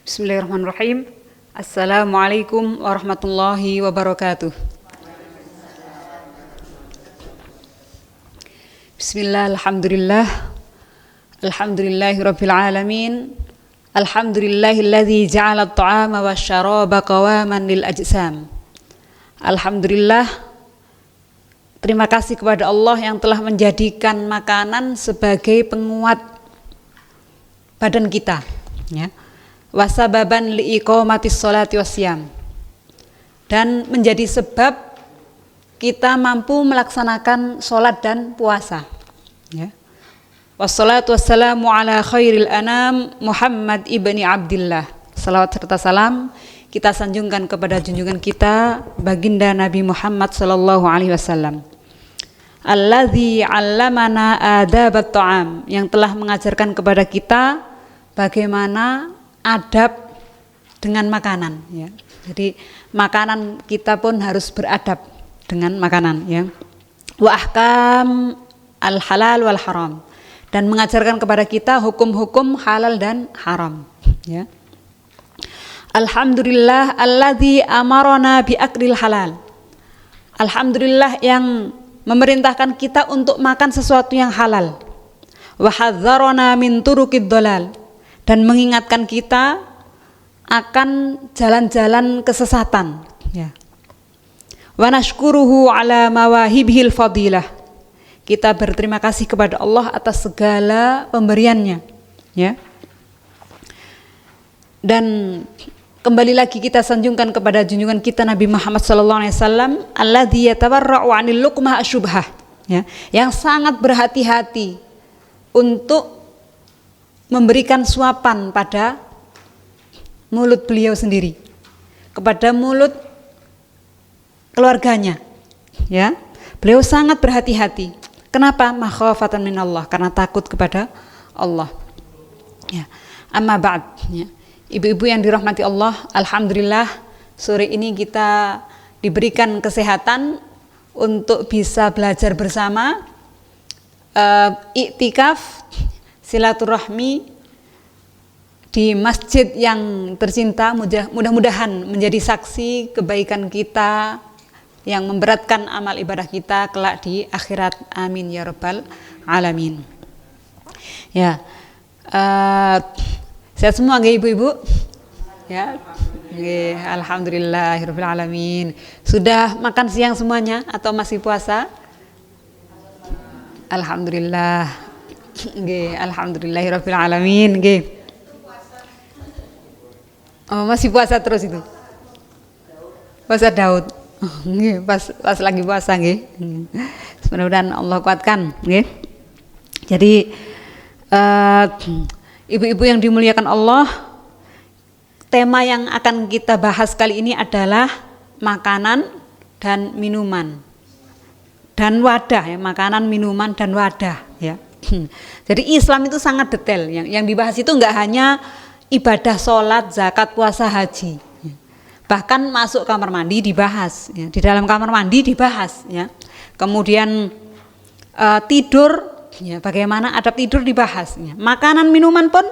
Bismillahirrahmanirrahim. Assalamualaikum warahmatullahi wabarakatuh. Bismillah, alhamdulillah. Alhamdulillahirabbil alamin. Alhamdulillahilladzi ja'ala at-ta'ama wasyaraba qawaman lil ajsam. Alhamdulillah. Terima kasih kepada Allah yang telah menjadikan makanan sebagai penguat badan kita, ya. Wasababan liiqamatis sholati wasyam, dan menjadi sebab kita mampu melaksanakan sholat dan puasa, ya. Wassalatu wassalamu ala khairil anam Muhammad ibni Abdillah. Salawat serta salam kita sanjungkan kepada junjungan kita baginda Nabi Muhammad sallallahu alaihi wasallam, alladzi 'allamana adabat ta'am, yang telah mengajarkan kepada kita bagaimana adab dengan makanan, ya. Jadi makanan kita pun harus beradab dengan makanan, ya. Wa ahkam al halal wal haram, dan mengajarkan kepada kita hukum-hukum halal dan haram, ya. Alhamdulillah alladzi amarona bi aklil halal. Alhamdulillah yang memerintahkan kita untuk makan sesuatu yang halal. Wa hadzarona min turuqid dhalal, dan mengingatkan kita akan jalan-jalan kesesatan, ya. Wa nashkuruhu ala mawahibihil fadilah, kita berterima kasih kepada Allah atas segala pemberiannya, ya. Dan kembali lagi kita sanjungkan kepada junjungan kita Nabi Muhammad sallallahu alaihi wasallam, alladzi yatawarra'u 'anil luqmah asyubhah, ya, yang sangat berhati-hati untuk memberikan suapan pada mulut beliau sendiri, kepada mulut keluarganya, ya. Beliau sangat berhati-hati. Kenapa? Makhafatan minallah, karena takut kepada Allah, ya. Amma ba'd, ya. Ibu-ibu yang dirahmati Allah, alhamdulillah sore ini kita diberikan kesehatan untuk bisa belajar bersama, iktikaf silaturahmi di masjid yang tercinta. Mudah-mudahan menjadi saksi kebaikan kita yang memberatkan amal ibadah kita kelak di akhirat. Amin ya rabbal alamin, ya. Sehat semua nggih ibu-ibu, ya. Nggih, alhamdulillahirabbil alamin. Sudah makan siang semuanya atau masih puasa? Alhamdulillah. Nggih, alhamdulillahirabbil alamin, nggih. Oh, masih puasa terus itu. Puasa Daud. Oh, nggih, pas lagi puasa nggih. Mudah-mudahan Allah kuatkan, nggih. Jadi ibu-ibu yang dimuliakan Allah, tema yang akan kita bahas kali ini adalah makanan dan minuman dan wadah, ya, makanan, minuman dan wadah, ya. Jadi Islam itu sangat detail. Yang dibahas itu enggak hanya ibadah sholat, zakat, puasa, haji, ya. Bahkan masuk kamar mandi dibahas, ya. Di dalam kamar mandi dibahas, ya. Kemudian tidur, ya, bagaimana adab tidur dibahas, ya. Makanan minuman pun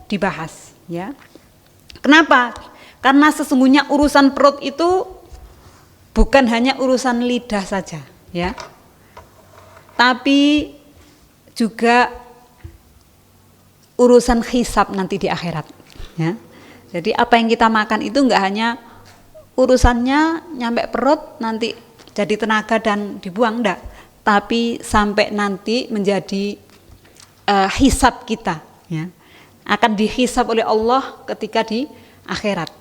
dibahas, ya. Kenapa? Karena sesungguhnya urusan perut itu bukan hanya urusan lidah saja, ya, tapi juga urusan hisab nanti di akhirat, ya. Jadi apa yang kita makan itu enggak hanya urusannya nyampe perut nanti jadi tenaga dan dibuang, enggak, tapi sampai nanti menjadi hisab kita, ya. Akan dihisab oleh Allah ketika di akhirat.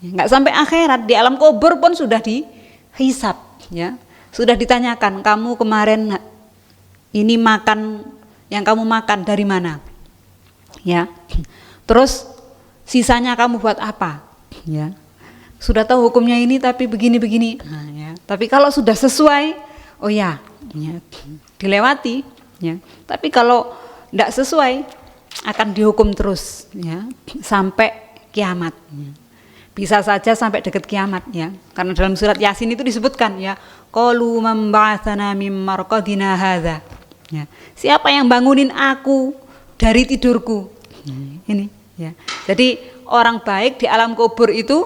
Enggak sampai akhirat, di alam kubur pun sudah dihisab, ya. Sudah ditanyakan, kamu kemarin ini makan, yang kamu makan dari mana, ya. Terus sisanya kamu buat apa, ya. Sudah tahu hukumnya ini tapi begini-begini, nah, ya. Tapi kalau sudah sesuai, oh ya, ya, dilewati, ya. Tapi kalau tidak sesuai akan dihukum terus, ya, sampai kiamat, ya. Bisa saja sampai dekat kiamat, ya. Karena dalam surat Yasin itu disebutkan, ya, qalu man ba'atsana mim marqadina hadza, ya. Siapa yang bangunin aku dari tidurku? Ini Ya. Jadi orang baik di alam kubur itu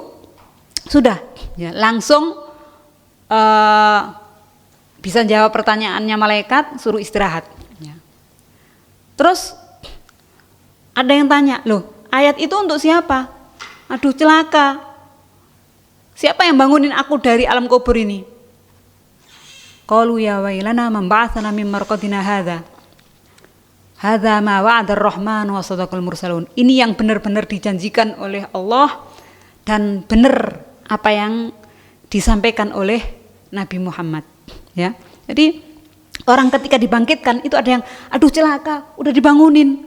sudah ya, langsung bisa jawab pertanyaannya malaikat, suruh istirahat. Ya. Terus ada yang tanya, loh ayat itu untuk siapa? Aduh celaka. Siapa yang bangunin aku dari alam kubur ini? Qalu ya wailana man ba'atsana min marqadina hadza. Hadza ma wa'ada ar-rahman wa sadaqal mursalun. Ini yang benar-benar dijanjikan oleh Allah dan benar apa yang disampaikan oleh Nabi Muhammad, ya. Jadi orang ketika dibangkitkan itu ada yang aduh celaka, udah dibangunin.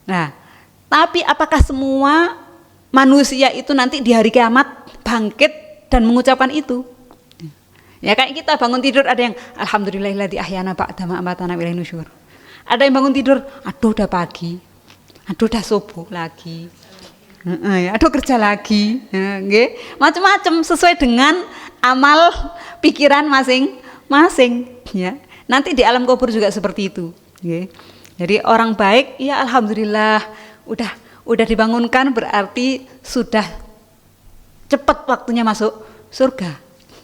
Nah, tapi apakah semua manusia itu nanti di hari kiamat bangkit dan mengucapkan itu? Ya kayak kita bangun tidur ada yang alhamdulillahilladzi ahyana ba'da ma amatana wa ilaihin nusyur. Ada yang bangun tidur, aduh udah pagi, aduh udah subuh lagi, aduh kerja lagi, macam-macam sesuai dengan amal pikiran masing-masing. Ya. Nanti di alam kubur juga seperti itu. Jadi orang baik, ya alhamdulillah, udah dibangunkan berarti sudah cepat waktunya masuk surga.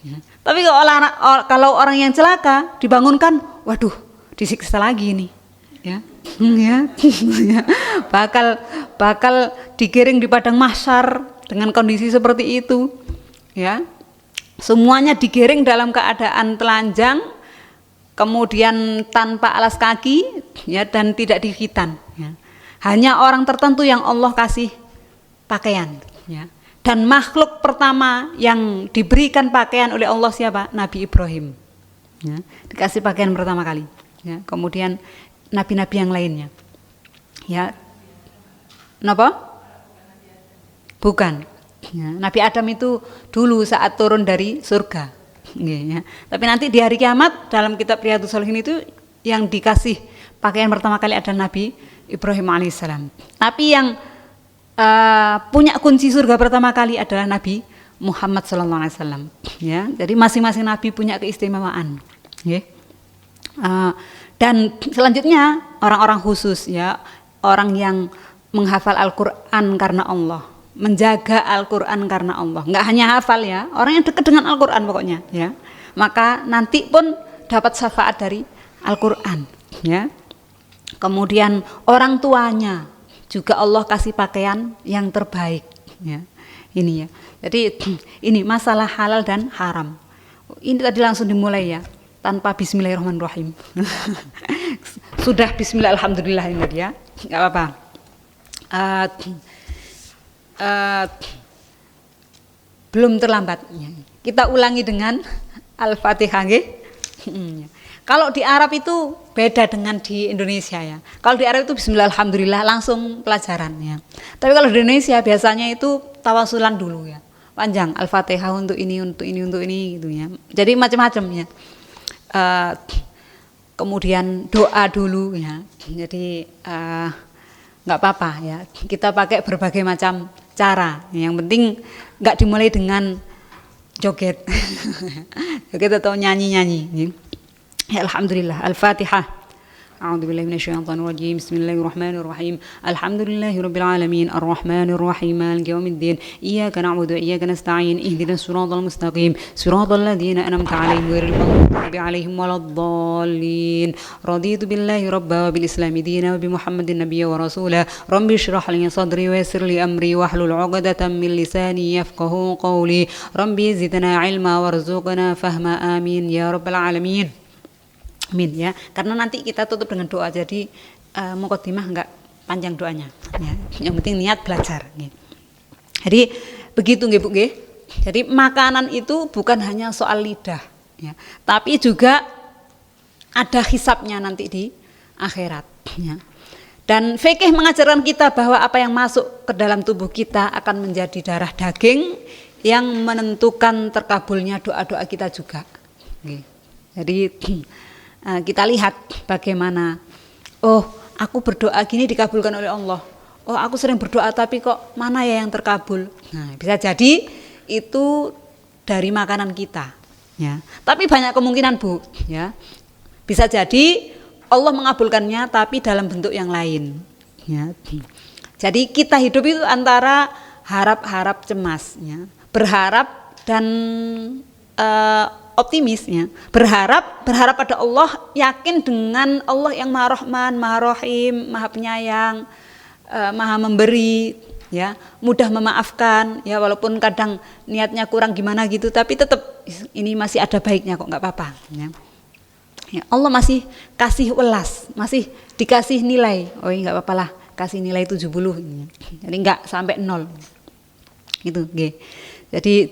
Ya. Tapi kalau orang yang celaka dibangunkan, waduh disiksa lagi nih. Ya, bakal digiring di padang mahsyar dengan kondisi seperti itu, ya. Semuanya digiring dalam keadaan telanjang, kemudian tanpa alas kaki, ya, dan tidak dikhitan. Ya. Hanya orang tertentu yang Allah kasih pakaian, ya. Dan makhluk pertama yang diberikan pakaian oleh Allah siapa? Nabi Ibrahim, ya. Dikasih pakaian pertama kali, ya. Kemudian nabi-nabi yang lainnya, ya. Kenapa? Bukan. Ya, Nabi Adam itu dulu saat turun dari surga. Ya. Tapi nanti di hari kiamat dalam kitab Riyadhus Shalihin itu yang dikasih pakaian pertama kali adalah Nabi Ibrahim alaihissalam. Tapi yang punya kunci surga pertama kali adalah Nabi Muhammad sallallahu alaihi wasallam. Ya, jadi masing-masing nabi punya keistimewaan. Ya. Dan selanjutnya orang-orang khusus, ya, orang yang menghafal Al-Quran karena Allah, menjaga Al-Quran karena Allah, nggak hanya hafal, ya, orang yang dekat dengan Al-Quran pokoknya, ya, maka nanti pun dapat syafaat dari Al-Quran, ya. Kemudian orang tuanya juga Allah kasih pakaian yang terbaik, ya. Ini ya, jadi ini masalah halal dan haram. Ini tadi langsung dimulai, ya, tanpa bismillahirrahmanirrahim. Sudah bismillah alhamdulillah ini dia, nggak apa-apa. Belum terlambat. Kita ulangi dengan Al-Fatihah, nggih. Kalau di Arab itu beda dengan di Indonesia, ya. Kalau di Arab itu bismillah alhamdulillah langsung pelajaran, ya. Tapi kalau di Indonesia biasanya itu tawasulan dulu, ya. Panjang Al-Fatihah untuk ini gitu, ya. Jadi macam-macam, ya. Kemudian doa dulu, ya. Jadi nggak apa-apa, ya, kita pakai berbagai macam cara. Yang penting nggak dimulai dengan joget, joget atau nyanyi-nyanyi. Ya, alhamdulillah. Al-Fatihah. أعوذ بالله من الشيطان الرجيم بسم الله الرحمن الرحيم الحمد لله رب العالمين الرحمن الرحيم مالك يوم الدين إياك نعبد وإياك نستعين اهدنا الصراط المستقيم صراط الذين أنعمت عليهم غير المغضوب عليهم ولا الضالين رضيت بالله ربا وبالإسلام دينا وبمحمد النبي ورسولا رب اشرح لي صدري ويسر لي أمري واحلل عقدة من لساني يفقهوا قولي ربي زدنا علما وارزقنا فهما آمين يا رب العالمين. Amin, ya, karena nanti kita tutup dengan doa, jadi muqaddimah enggak panjang doanya, ya. Yang penting niat belajar, ya. Jadi begitu, nggih Bu, nggih. Jadi makanan itu bukan hanya soal lidah, ya, tapi juga ada hisabnya nanti di akhirat, ya. Dan fikih mengajarkan kita bahwa apa yang masuk ke dalam tubuh kita akan menjadi darah daging yang menentukan terkabulnya doa-doa kita juga, ya. Jadi kita lihat bagaimana, oh aku berdoa gini dikabulkan oleh Allah, oh aku sering berdoa tapi kok mana ya yang terkabul. Nah, bisa jadi itu dari makanan kita, ya. Tapi banyak kemungkinan, Bu, ya, bisa jadi Allah mengabulkannya tapi dalam bentuk yang lain, ya. Jadi kita hidup itu antara harap-harap cemas, ya. Berharap dan optimis, ya. Berharap pada Allah, yakin dengan Allah yang Maha Rahman, Maha Rahim, Maha Penyayang, Maha Memberi, ya, mudah memaafkan, ya, walaupun kadang niatnya kurang gimana gitu, tapi tetap ini masih ada baiknya kok, nggak apa-apa, ya. Ya, Allah masih kasih welas, masih dikasih nilai. Oh, nggak apa-apa lah, kasih nilai 70. Jadi nggak sampai 0. Gitu, nggih. Jadi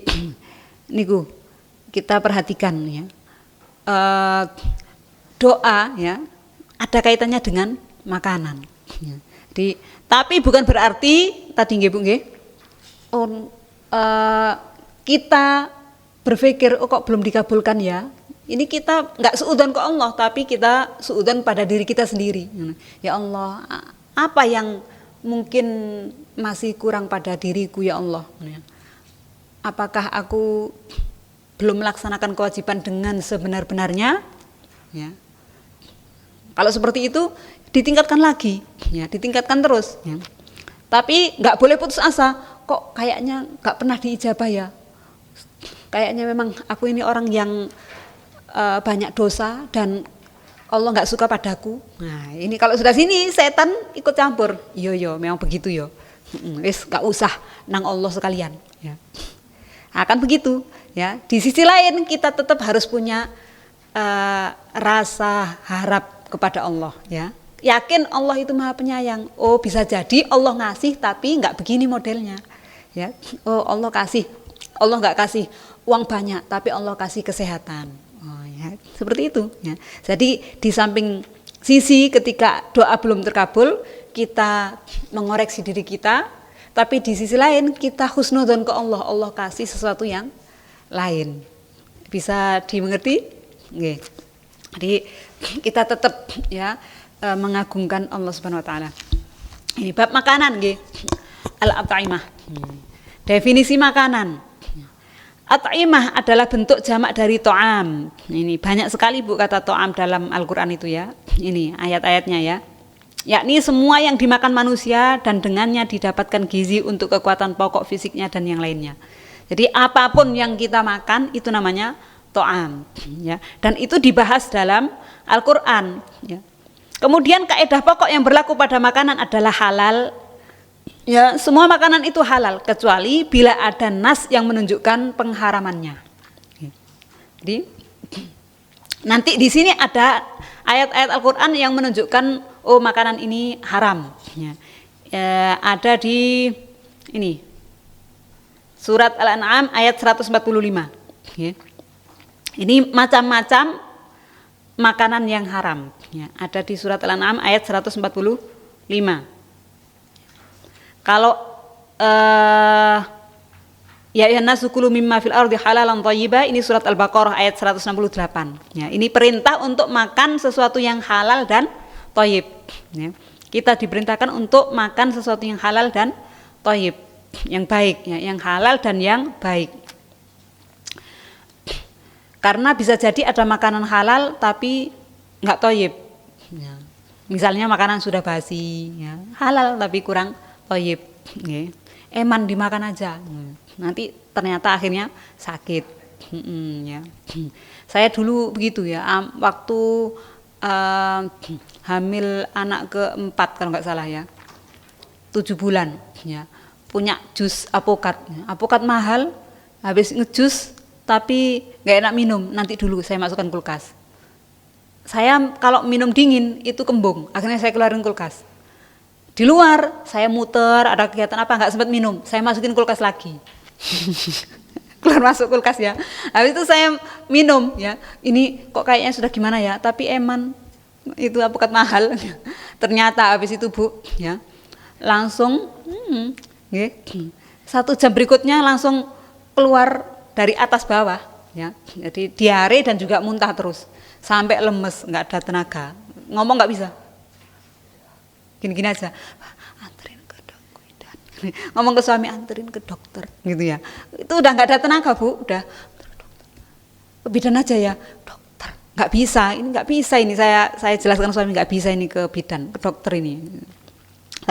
niku kita perhatikan, ya. Doa, ya, ada kaitannya dengan makanan. Ya. Jadi, tapi bukan berarti tadi nggih Bu nggih. Kita berpikir kok belum dikabulkan ya. Ini kita nggak suudzon ke Allah, tapi kita suudzon pada diri kita sendiri. Ya Allah, apa yang mungkin masih kurang pada diriku ya Allah? Apakah aku belum melaksanakan kewajiban dengan sebenar-benarnya? Ya. Kalau seperti itu ditingkatkan lagi, ya, ditingkatkan terus. Ya. Tapi nggak boleh putus asa. Kok kayaknya nggak pernah diijabah ya? Kayaknya memang aku ini orang yang banyak dosa dan Allah nggak suka padaku. Nah, ini kalau sudah sini setan ikut campur. Yo, memang begitu yo. Wis nggak usah nang Allah sekalian. Ya. Akan begitu. Ya. Di sisi lain kita tetap harus punya rasa harap kepada Allah. Ya. Yakin Allah itu Maha Penyayang. Oh, bisa jadi Allah ngasih tapi nggak begini modelnya. Ya. Oh, Allah nggak kasih uang banyak tapi Allah kasih kesehatan. Oh, ya, seperti itu, ya. Jadi di samping sisi ketika doa belum terkabul, kita mengoreksi diri kita, tapi di sisi lain kita husnudzon ke Allah, Allah kasih sesuatu yang lain. Bisa dimengerti? Nggih. Jadi kita tetap, ya, mengagungkan Allah Subhanahu wa taala. Ini bab makanan nggih. Al-at'imah. Definisi makanan. At'imah adalah bentuk jamak dari to'am. Ini banyak sekali Bu kata to'am dalam Al-Quran itu ya. Ini ayat-ayatnya ya. Yakni semua yang dimakan manusia dan dengannya didapatkan gizi untuk kekuatan pokok fisiknya dan yang lainnya. Jadi apapun yang kita makan itu namanya to'am. Ya. Dan itu dibahas dalam Al-Quran. Ya. Kemudian kaidah pokok yang berlaku pada makanan adalah halal. Ya, semua makanan itu halal kecuali bila ada nas yang menunjukkan pengharamannya. Jadi nanti di sini ada ayat-ayat Al-Qur'an yang menunjukkan oh makanan ini haram. Ya. Ada di ini surat Al-An'am ayat 145. Ya. Ini macam-macam makanan yang haram. Ya. Ada di surat Al-An'am ayat 145. Kalau ya ayyuhannasu kulu mimma fil ardi halalan thayyiba, ini surat Al-Baqarah ayat 168. Ya, ini perintah untuk makan sesuatu yang halal dan thayyib. Ya. Kita diperintahkan untuk makan sesuatu yang halal dan thayyib, yang baik, ya, yang halal dan yang baik. Karena bisa jadi ada makanan halal tapi nggak thayyib. Ya. Misalnya makanan sudah basi, ya, halal tapi kurang thayyib, ya. Eman dimakan aja, nanti ternyata akhirnya sakit. Ya. Saya dulu begitu ya, waktu hamil anak keempat kalau nggak salah ya, 7 bulan, ya, punya jus apokat mahal, habis ngejus tapi nggak enak minum, nanti dulu saya masukkan kulkas. Saya kalau minum dingin itu kembung, akhirnya saya keluarin kulkas. Di luar saya muter, ada kegiatan apa nggak sempat minum, saya masukin kulkas lagi. Keluar masuk kulkas ya. Habis itu saya minum ya. Ini kok kayaknya sudah gimana ya, tapi eman itu apokat mahal. Ternyata habis itu Bu ya, langsung 1 jam berikutnya langsung keluar dari atas bawah ya. Jadi diare dan juga muntah terus sampai lemes, nggak ada tenaga, ngomong nggak bisa. Gini-gini aja, anterin ke dokter, ngomong ke suami anterin ke dokter, gitu ya. Itu udah nggak ada tenaga Bu, udah ke bidan aja ya, dokter. Nggak bisa, ini nggak bisa ini saya jelaskan suami nggak bisa ini ke bidan, ke dokter ini.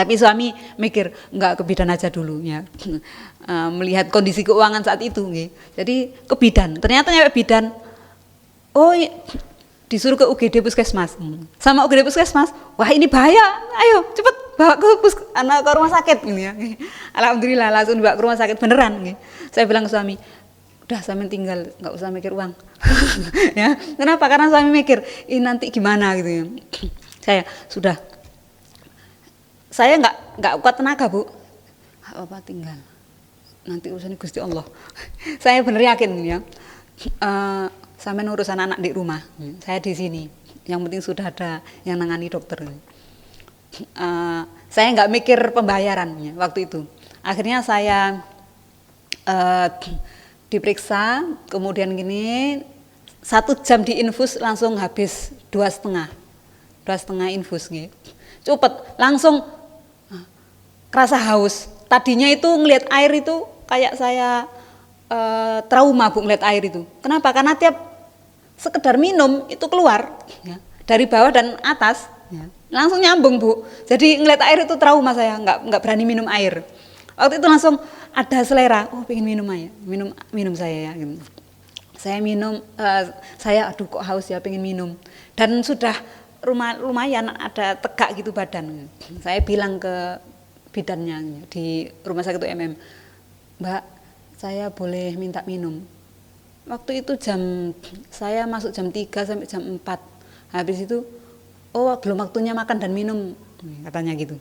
Tapi suami mikir enggak, ke bidan aja dulu ya. Melihat kondisi keuangan saat itu nggih. Jadi ke bidan. Ternyata nyampe bidan. Oh, disuruh ke UGD Puskesmas. Sama UGD Puskesmas, wah ini bahaya. Ayo cepet bawa ke rumah sakit gitu ya. Alhamdulillah langsung dibawa ke rumah sakit beneran gitu. Saya bilang ke suami, udah suami tinggal, nggak usah mikir uang. Ya, kenapa? Karena suami mikir, ini nanti gimana gitu ya. Saya nggak kuat tenaga, Bu. Apa tinggal, nanti urusannya Gusti Allah. Saya bener yakin ya. Sampai urusan anak di rumah, saya di sini. Yang penting sudah ada yang nangani dokter. Saya nggak mikir pembayarannya waktu itu. Akhirnya saya diperiksa, kemudian gini 1 jam di infus langsung habis 2,5 infus gitu. Cepet, langsung kerasa haus. Tadinya itu ngelihat air itu kayak saya trauma, Bu, ngelihat air itu. Kenapa? Karena tiap sekedar minum itu keluar ya, dari bawah dan atas ya, langsung nyambung, Bu. Jadi ngeliat air itu trauma, saya nggak berani minum air. Waktu itu langsung ada selera, oh pengen minum air, minum saya ya. Gitu. Saya minum, saya aduh kok haus ya, pengen minum. Dan sudah lumayan ada tegak gitu badan. Saya bilang ke bidannya di rumah sakit UMM, Mbak, saya boleh minta minum? Waktu itu saya masuk jam 3 sampai jam 4. Habis itu, oh belum waktunya makan dan minum, katanya gitu.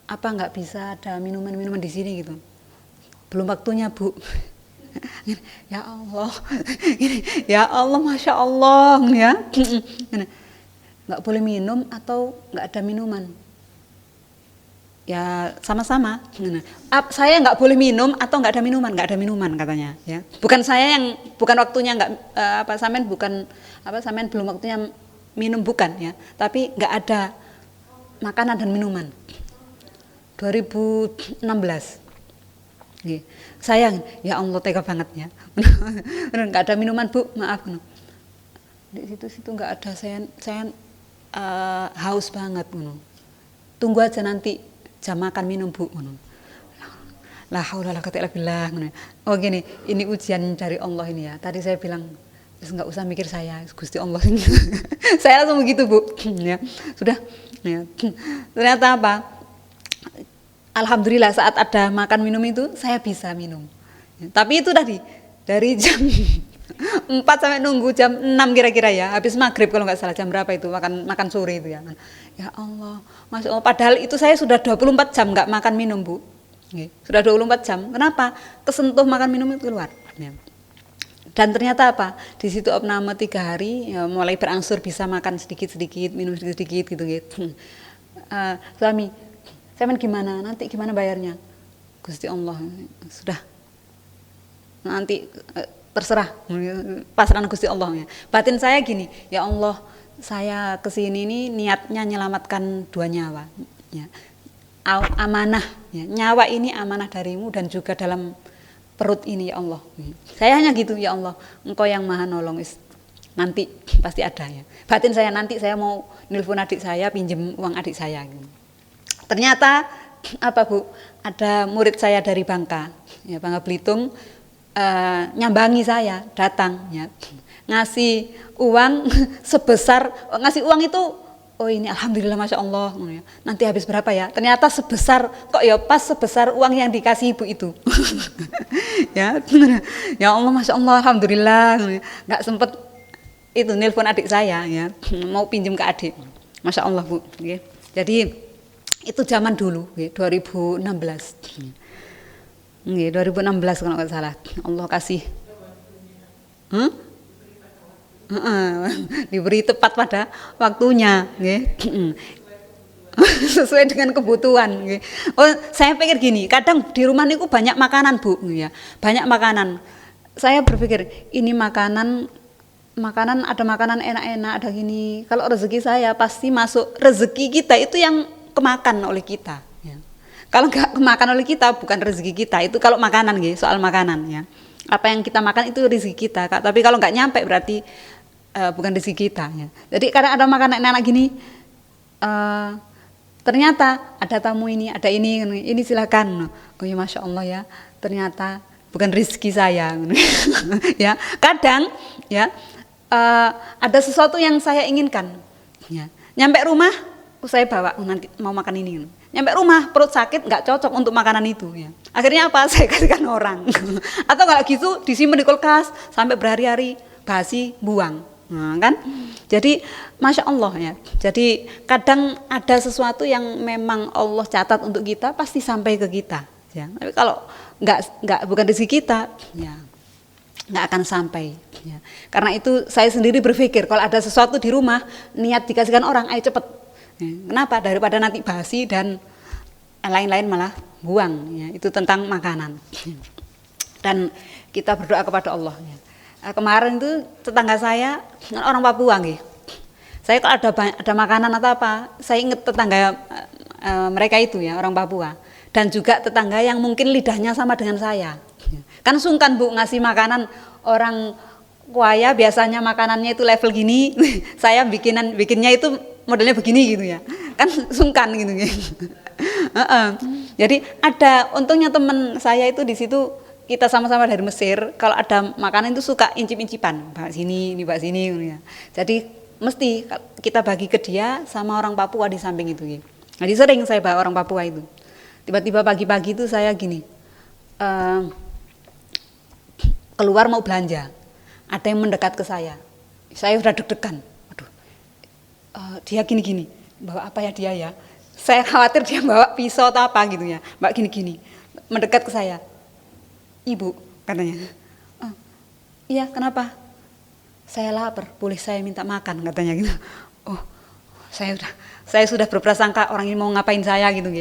Apa nggak bisa ada minuman-minuman di sini gitu? Belum waktunya, Bu. Ya Allah, ya Allah, Masya Allah ya. Nggak boleh minum atau nggak ada minuman? Ya sama-sama. Saya nggak boleh minum atau nggak ada minuman katanya. Ya, bukan waktunya nggak sampean belum waktunya minum, bukan ya. Tapi nggak ada makanan dan minuman. 2016. Sayang, ya Allah tega banget ya. Nggak ada minuman, Bu, maaf. Di situ nggak ada, saya haus banget. Tunggu aja nanti jam makan minum, Bu. La haula wala quwata illa billah. Oh gini, ini ujian dari Allah ini ya. Tadi saya bilang, nggak usah mikir saya, Gusti Allah. Saya langsung begitu, Bu. Ya, sudah. Ya. Ternyata apa? Alhamdulillah saat ada makan minum itu saya bisa minum. Ya, tapi itu tadi dari jam 4 sampai nunggu jam 6 kira-kira ya, habis maghrib kalau nggak salah, jam berapa itu makan sore itu ya. Ya Allah, Masya Allah, padahal itu saya sudah 24 jam nggak makan minum, Bu. Sudah 24 jam. Kenapa? Kesentuh makan minum itu keluar. Ya. Dan ternyata apa? Di situ opname 3 hari ya, mulai berangsur bisa makan sedikit-sedikit, minum sedikit-sedikit gitu. Suami, saya gimana? Nanti gimana bayarnya? Gusti Allah, sudah. Nanti terserah, pasrah Gusti Allah ya. Batin saya gini, ya Allah, saya kesini ini niatnya menyelamatkan 2 nyawa ya. Amanah ya. Nyawa ini amanah darimu dan juga dalam perut ini ya Allah. Saya hanya gitu, ya Allah, Engkau yang maha nolong, nanti pasti ada ya. Batin saya, nanti saya mau nelpon adik saya, pinjem uang adik saya gitu. Ternyata apa, Bu, ada murid saya dari Bangka ya, Bangka Belitung, nyambangi saya, datang ya, ngasih uang ngasih uang itu, oh ini alhamdulillah Masya Allah, nanti habis berapa ya? Ternyata pas sebesar uang yang dikasih ibu itu. Ya, ya Allah Masya Allah, alhamdulillah, nggak sempet itu nelpon adik saya ya, mau pinjem ke adik, Masya Allah, Bu. Jadi itu zaman dulu, 2016. 2016 kalau nggak salah, Allah kasih diberi tepat pada waktunya, sesuai dengan kebutuhan. Oh, saya pikir gini, kadang di rumah niku banyak makanan, Bu, ya, banyak makanan. Saya berpikir ini makanan ada makanan enak-enak, ada gini. Kalau rezeki saya pasti masuk, rezeki kita itu yang kemakan oleh kita. Kalau nggak kemakan oleh kita, bukan rezeki kita. Itu kalau makanan, soal makanan ya. Apa yang kita makan itu rezeki kita. Tapi kalau nggak nyampe berarti bukan rezeki kita. Ya. Jadi kadang ada makanan enak gini, ternyata ada tamu ini, ada ini silakan. Oh ya Masya Allah ya, ternyata bukan rezeki saya. Ya, kadang ya ada sesuatu yang saya inginkan. Ya. Nyampe rumah, saya bawa nanti mau makan ini. Nyampe rumah perut sakit nggak cocok untuk makanan itu. Ya. Akhirnya apa? Saya kasihkan orang. Atau kalau gitu disimpan di kulkas sampai berhari-hari, basi, buang. Nah, kan? Jadi Masya Allah ya. Jadi kadang ada sesuatu yang memang Allah catat untuk kita pasti sampai ke kita. Ya. Tapi kalau nggak bukan rezeki kita, ya nggak akan sampai. Ya. Karena itu saya sendiri berpikir kalau ada sesuatu di rumah niat dikasihkan orang, ayo cepet. Ya. Kenapa? Daripada nanti basi dan lain-lain malah buang. Ya. Itu tentang makanan. Dan kita berdoa kepada Allah. Ya. Kemarin itu tetangga saya orang Papua nggih. Saya kalau ada makanan atau apa, saya ingat tetangga mereka itu ya orang Papua dan juga tetangga yang mungkin lidahnya sama dengan saya. Kan sungkan Bu ngasih makanan orang Kuaya biasanya makanannya itu level gini, saya bikinnya itu modelnya begini gitu ya. Kan sungkan gitu. Jadi ada untungnya teman saya itu di situ. Kita sama-sama dari Mesir, kalau ada makanan itu suka incip-incipan, bawa sini, ini bawa sini, ya. Jadi mesti kita bagi ke dia sama orang Papua di samping itu. Ya. Jadi sering saya bawa orang Papua itu. Tiba-tiba pagi-pagi itu saya gini, keluar mau belanja, ada yang mendekat ke saya sudah deg-degan, waduh, dia gini-gini, bawa apa ya dia ya? Saya khawatir dia bawa pisau atau apa gitu ya, mbak gini-gini, mendekat ke saya. Ibu, katanya, iya kenapa? Saya lapar, boleh saya minta makan, katanya gitu. Oh, saya sudah berprasangka orang ini mau ngapain saya gitu.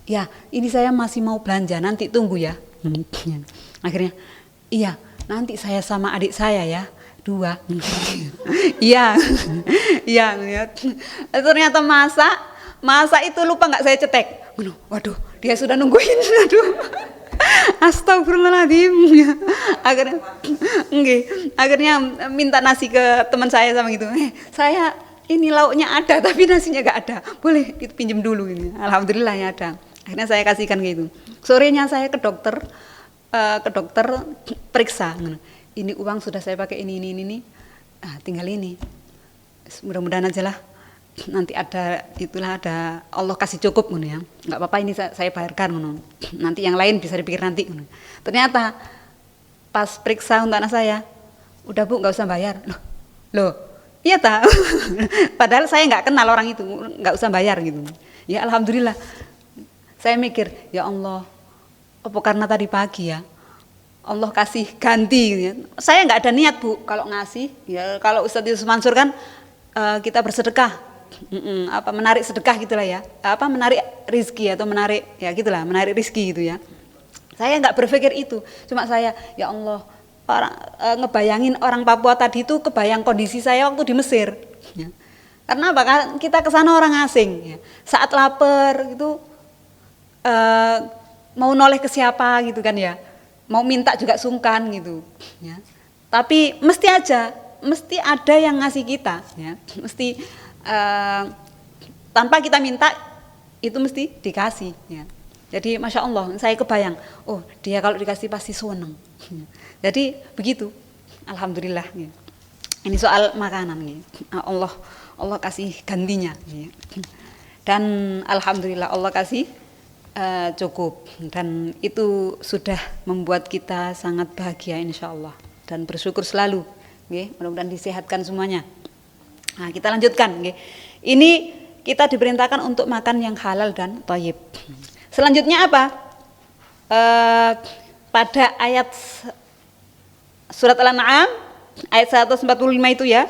Ya, ini saya masih mau belanja, nanti tunggu ya. Akhirnya, iya, nanti saya sama adik saya ya, 2. Iya, iya. Ternyata masa itu lupa nggak saya cetek. Waduh, dia sudah nungguin, aduh. Astagfirullahaladzim. Akhirnya minta nasi ke teman saya sama gitu. Saya ini lauknya ada tapi nasinya gak ada. Boleh itu pinjem dulu ini. Alhamdulillah ya ada. Akhirnya saya kasihkan gitu. Sorenya saya ke dokter periksa. Ini uang sudah saya pakai ini. Tinggal ini. Mudah-mudahan aja lah. Nanti ada Allah kasih cukup ya. Enggak apa-apa ini saya bayarkan nanti yang lain bisa dipikir nanti. Ternyata pas periksa untuk anak saya, udah Bu enggak usah bayar. Loh iya ta. Padahal saya enggak kenal orang itu, enggak usah bayar gitu. Ya alhamdulillah. Saya mikir, ya Allah, apa karena tadi pagi ya Allah kasih ganti gitu ya. Saya enggak ada niat Bu kalau ngasih ya, kalau Ustadz Yusuf Mansur kan kita bersedekah. Menarik sedekah gitulah ya, menarik rizki atau menarik rizki gitu ya. Saya nggak berpikir itu, cuma saya ya Allah ngebayangin orang Papua tadi itu, kebayang kondisi saya waktu di Mesir. Ya. Karena apa? Kita kesana orang asing, ya. Saat lapar gitu mau noleh ke siapa gitu kan ya, mau minta juga sungkan gitu. Ya. Tapi mesti ada yang ngasih kita, ya. Mesti tanpa kita minta itu mesti dikasih ya. Jadi Masya Allah saya kebayang, oh dia kalau dikasih pasti senang ya. Jadi begitu, alhamdulillah ya. Ini soal makanan ya. Allah kasih gantinya ya. Dan alhamdulillah Allah kasih cukup, dan itu sudah membuat kita sangat bahagia insya Allah dan bersyukur selalu ya. Mudah-mudahan disehatkan semuanya. Nah, kita lanjutkan. Ini kita diperintahkan untuk makan yang halal dan thayyib. Selanjutnya apa? Pada ayat surat Al-An'am ayat 145 itu ya.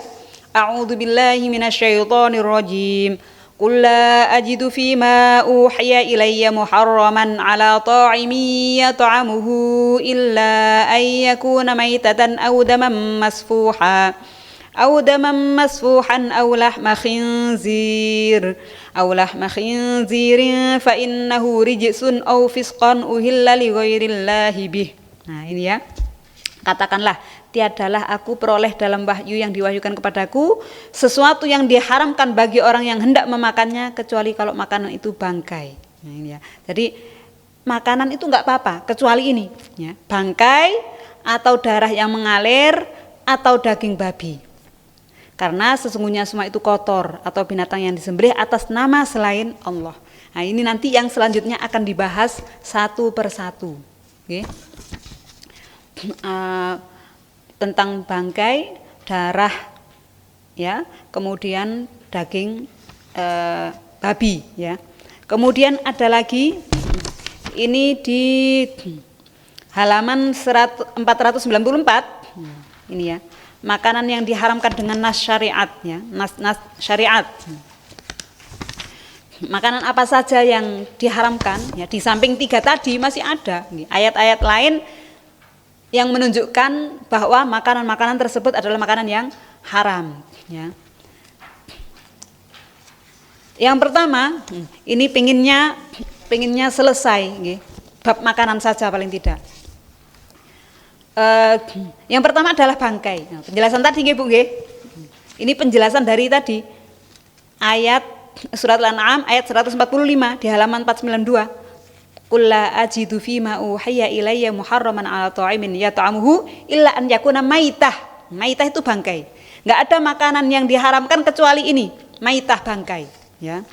A'udzubillahi minasyaitonirrajim. Qul la ajidu fima uhiya ilayya muharraman ala ta'imin yat'amuhu illa an yakuna maytatan aw daman masfuha. أو دما مسفوحا أو لحم خنزير فإنه رجس أو فسقا أهل لغير الله به. Nah ini ya, katakanlah tiadalah aku peroleh dalam wahyu yang diwahyukan kepadaku sesuatu yang diharamkan bagi orang yang hendak memakannya kecuali kalau makanan itu bangkai. Nah, ini ya. Jadi makanan itu enggak apa-apa kecuali ini ya, bangkai atau darah yang mengalir atau daging babi. Karena sesungguhnya semua itu kotor atau binatang yang disembelih atas nama selain Allah. Nah, ini nanti yang selanjutnya akan dibahas satu persatu. Oke. Tentang bangkai, darah, ya, kemudian daging babi, ya. Kemudian ada lagi, ini di halaman 494, ini ya, makanan yang diharamkan dengan nas syariat, ya, nas syariat. Makanan apa saja yang diharamkan, ya, di samping 3 tadi masih ada ayat-ayat lain yang menunjukkan bahwa makanan-makanan tersebut adalah makanan yang haram, ya. Yang pertama, ini pengennya selesai, bab makanan saja paling tidak. Yang pertama adalah bangkai. Nah, penjelasan tadi, Bu, ini penjelasan dari tadi ayat surat Al-An'am ayat 145 di halaman 492. Qul la ajidu fima uhiya ilayya muharraman 'ala ta'imin yat'amuhu illa an yakuna maitah. Maitah itu bangkai. Enggak ada makanan yang diharamkan kecuali ini, maitah, bangkai, ya.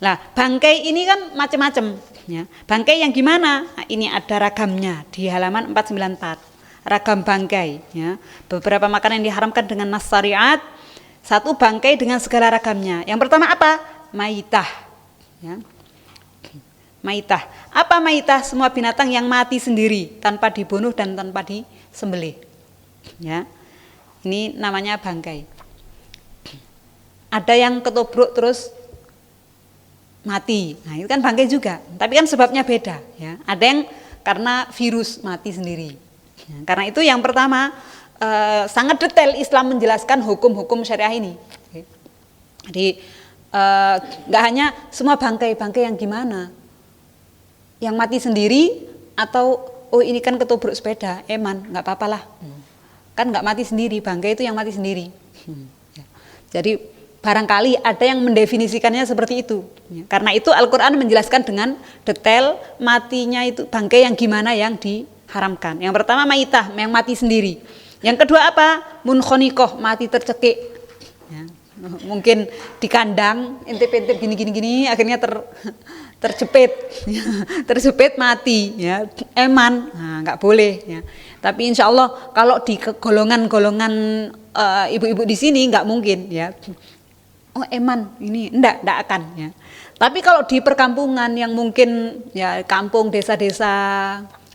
Lah, bangkai ini kan macam-macam, ya. Bangkai yang gimana? Nah, ini ada ragamnya di halaman 494. Ragam bangkai, ya. Beberapa makanan yang diharamkan dengan nas syariat, satu bangkai dengan segala ragamnya. Yang pertama apa? Maitah, ya. Maitah. Apa maitah? Semua binatang yang mati sendiri tanpa dibunuh dan tanpa disembelih. Ya. Ini namanya bangkai. Ada yang ketobruk terus mati. Nah, itu kan bangkai juga. Tapi kan sebabnya beda, ya. Ada yang karena virus mati sendiri. Ya, karena itu yang pertama sangat detail Islam menjelaskan hukum-hukum syariah ini. Jadi enggak hanya semua bangkai-bangkai yang gimana? Yang mati sendiri atau oh ini kan ketubruk sepeda, eman, nggak apa-apalah, kan nggak mati sendiri, bangkai itu yang mati sendiri. Jadi barangkali ada yang mendefinisikannya seperti itu. Karena itu Al-Quran menjelaskan dengan detail matinya itu bangkai yang gimana yang diharamkan. Yang pertama maitah, yang mati sendiri. Yang kedua apa? Munkhonikoh, mati tercekik. Ya. Mungkin di kandang, intip-intip gini, akhirnya terjepit, terjepit mati, ya, eman, nah, nggak boleh, ya. Tapi insya Allah kalau di golongan-golongan ibu-ibu di sini nggak mungkin, ya. Oh eman, ini enggak akan, ya. Tapi kalau di perkampungan yang mungkin ya kampung, desa-desa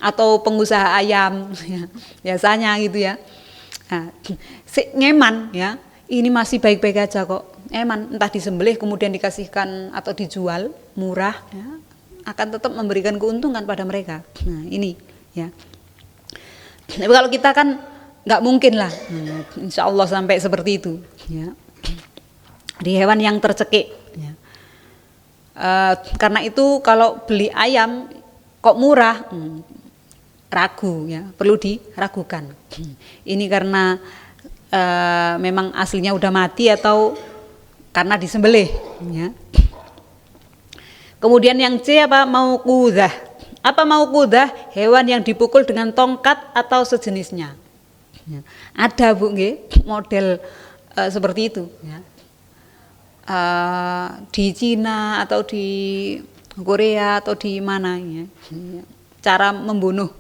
atau pengusaha ayam, ya, biasanya gitu ya, nah, ngeman, ya. Ini masih baik-baik aja kok. Eman entah disembelih kemudian dikasihkan atau dijual murah, ya, akan tetap memberikan keuntungan pada mereka. Nah ini, ya. Tapi kalau kita kan nggak mungkin lah, insya Allah sampai seperti itu, ya. Di hewan yang tercekik, ya. Karena itu kalau beli ayam kok murah, ragu, ya, perlu diragukan. Ini karena memang aslinya udah mati atau karena disembelih, ya. Kemudian yang C apa? Mauqudzah. Apa mauqudzah? Hewan yang dipukul dengan tongkat atau sejenisnya. Ya. Ada, Bu, model seperti itu, ya. Di Cina atau di Korea atau di mana, ya. Cara membunuh,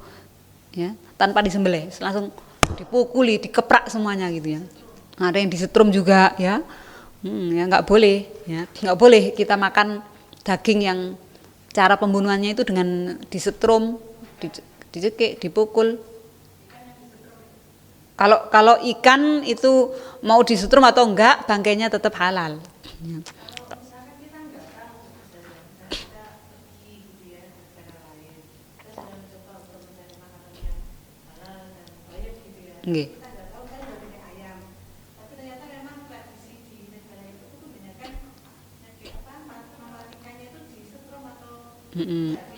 ya, tanpa disembelih, langsung dipukuli, dikeprak semuanya gitu, ya. Ada yang disetrum juga, ya. Ya nggak boleh, ya, nggak boleh kita makan daging yang cara pembunuhannya itu dengan disetrum, dicekik, dipukul. Kalau ikan itu mau disetrum atau enggak, bangkainya tetap halal. Ya. Nggih.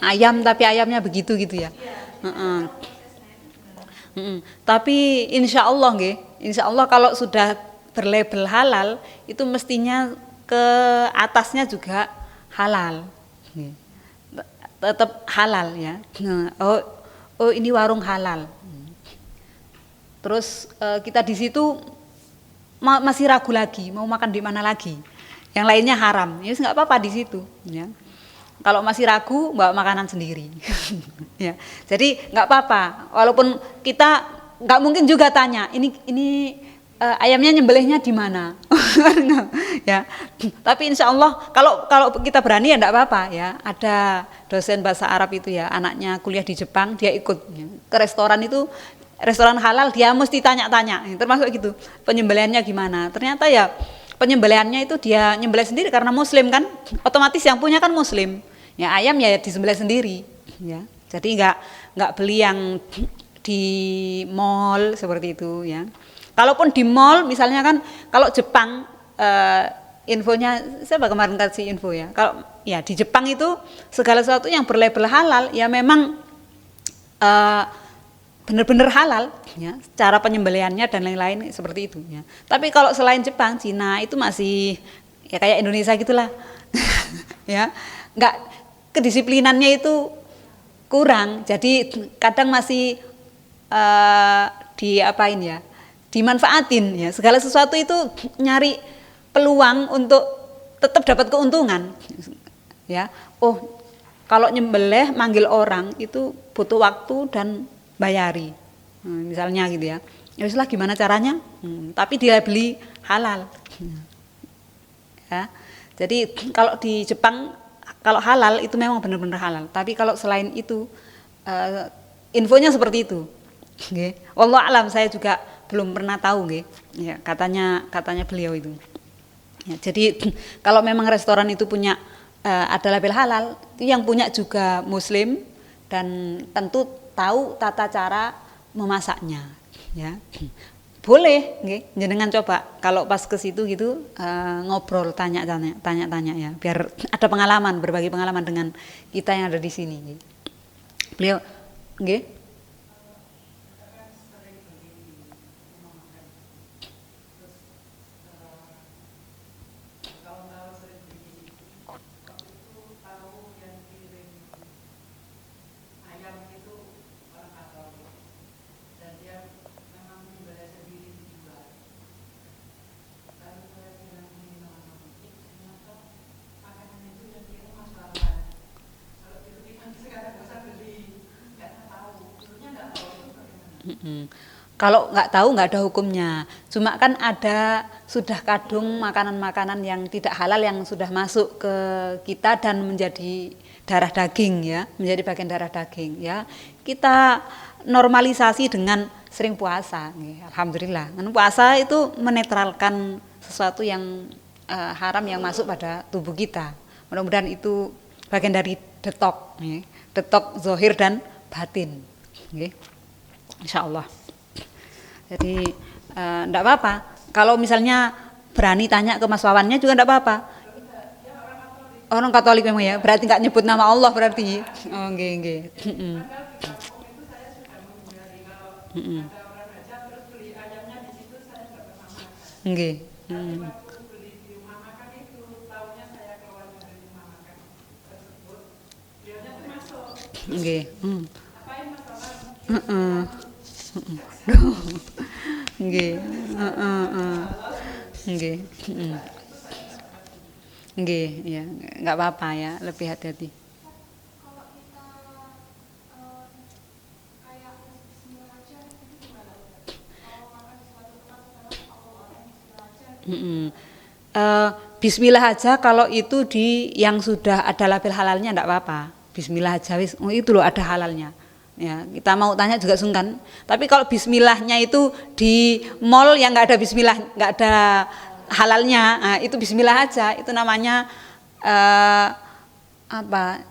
Ayam tapi ayamnya begitu gitu ya. Tapi insya Allah nggih, insya Allah kalau sudah berlabel halal itu mestinya ke atasnya juga halal, nggih. Tetap halal ya. Nah, oh ini warung halal. Terus kita di situ masih ragu lagi mau makan di mana lagi. Yang lainnya haram, ya nggak apa-apa di situ. Ya. Kalau masih ragu bawa makanan sendiri. Ya. Jadi nggak apa-apa. Walaupun kita nggak mungkin juga tanya ini ayamnya nyembelihnya di mana. Ya. Tapi insya Allah kalau kita berani ya enggak apa-apa ya. Ada dosen bahasa Arab itu ya, anaknya kuliah di Jepang, dia ikut ya, ke restoran itu, restoran halal dia mesti tanya-tanya, termasuk gitu. Penyembelihannya gimana? Ternyata ya penyembelihannya itu dia nyembelih sendiri karena muslim kan. Otomatis yang punya kan muslim. Ya ayam ya disembelih sendiri ya. Jadi enggak beli yang di mall seperti itu ya. Kalaupun di mall misalnya kan, kalau Jepang infonya saya kemarin kasih info ya. Kalau ya di Jepang itu segala sesuatu yang berlabel halal ya memang benar-benar halal ya, cara penyembelihannya dan lain-lain seperti itu ya. Tapi kalau selain Jepang, Cina itu masih ya kayak Indonesia gitulah. Ya. Enggak, kedisiplinannya itu kurang. Jadi kadang masih diapain ya? Dimanfaatin ya, segala sesuatu itu nyari peluang untuk tetap dapat keuntungan ya. Oh kalau nyembelih manggil orang itu butuh waktu dan bayari misalnya gitu ya. Ya wis lah gimana caranya, tapi dia beli halal ya. Jadi kalau di Jepang kalau halal itu memang benar-benar halal, tapi kalau selain itu infonya seperti itu. Nggih. Wallahu alam, saya juga belum pernah tahu nggih. Ya, katanya beliau itu. Ya, jadi kalau memang restoran itu punya ada label halal, itu yang punya juga muslim dan tentu tahu tata cara memasaknya, ya. Boleh nggih, jenengan coba kalau pas ke situ gitu ngobrol tanya-tanya ya, biar ada pengalaman, berbagi pengalaman dengan kita yang ada di sini nggih. Beliau nggih. Kalau nggak tahu nggak ada hukumnya. Cuma kan ada sudah kadung makanan-makanan yang tidak halal yang sudah masuk ke kita dan menjadi darah daging ya, menjadi bagian darah daging ya. Kita normalisasi dengan sering puasa. Alhamdulillah. Puasa itu menetralkan sesuatu yang haram yang masuk pada tubuh kita. Mudah-mudahan itu bagian dari detok, ya. Detok zahir dan batin. Insya Allah. Jadi enggak apa-apa. Kalau misalnya berani tanya ke Mas Wawannya juga enggak apa-apa. Orang Katolik memang ya, berarti enggak nyebut nama Allah berarti. Oh, nggih. Nggih. Nggih. Nggih. Nggih. Nggih, ya, enggak apa-apa ya, lebih hati-hati. Bismillah aja kalau itu di yang sudah ada label halalnya enggak apa-apa. Bismillah aja wis, oh itu loh ada halalnya. Ya, kita mau tanya juga sungkan. Tapi kalau bismillahnya itu di mall yang enggak ada bismillah, enggak ada halalnya, nah, itu bismillah aja, itu namanya apa?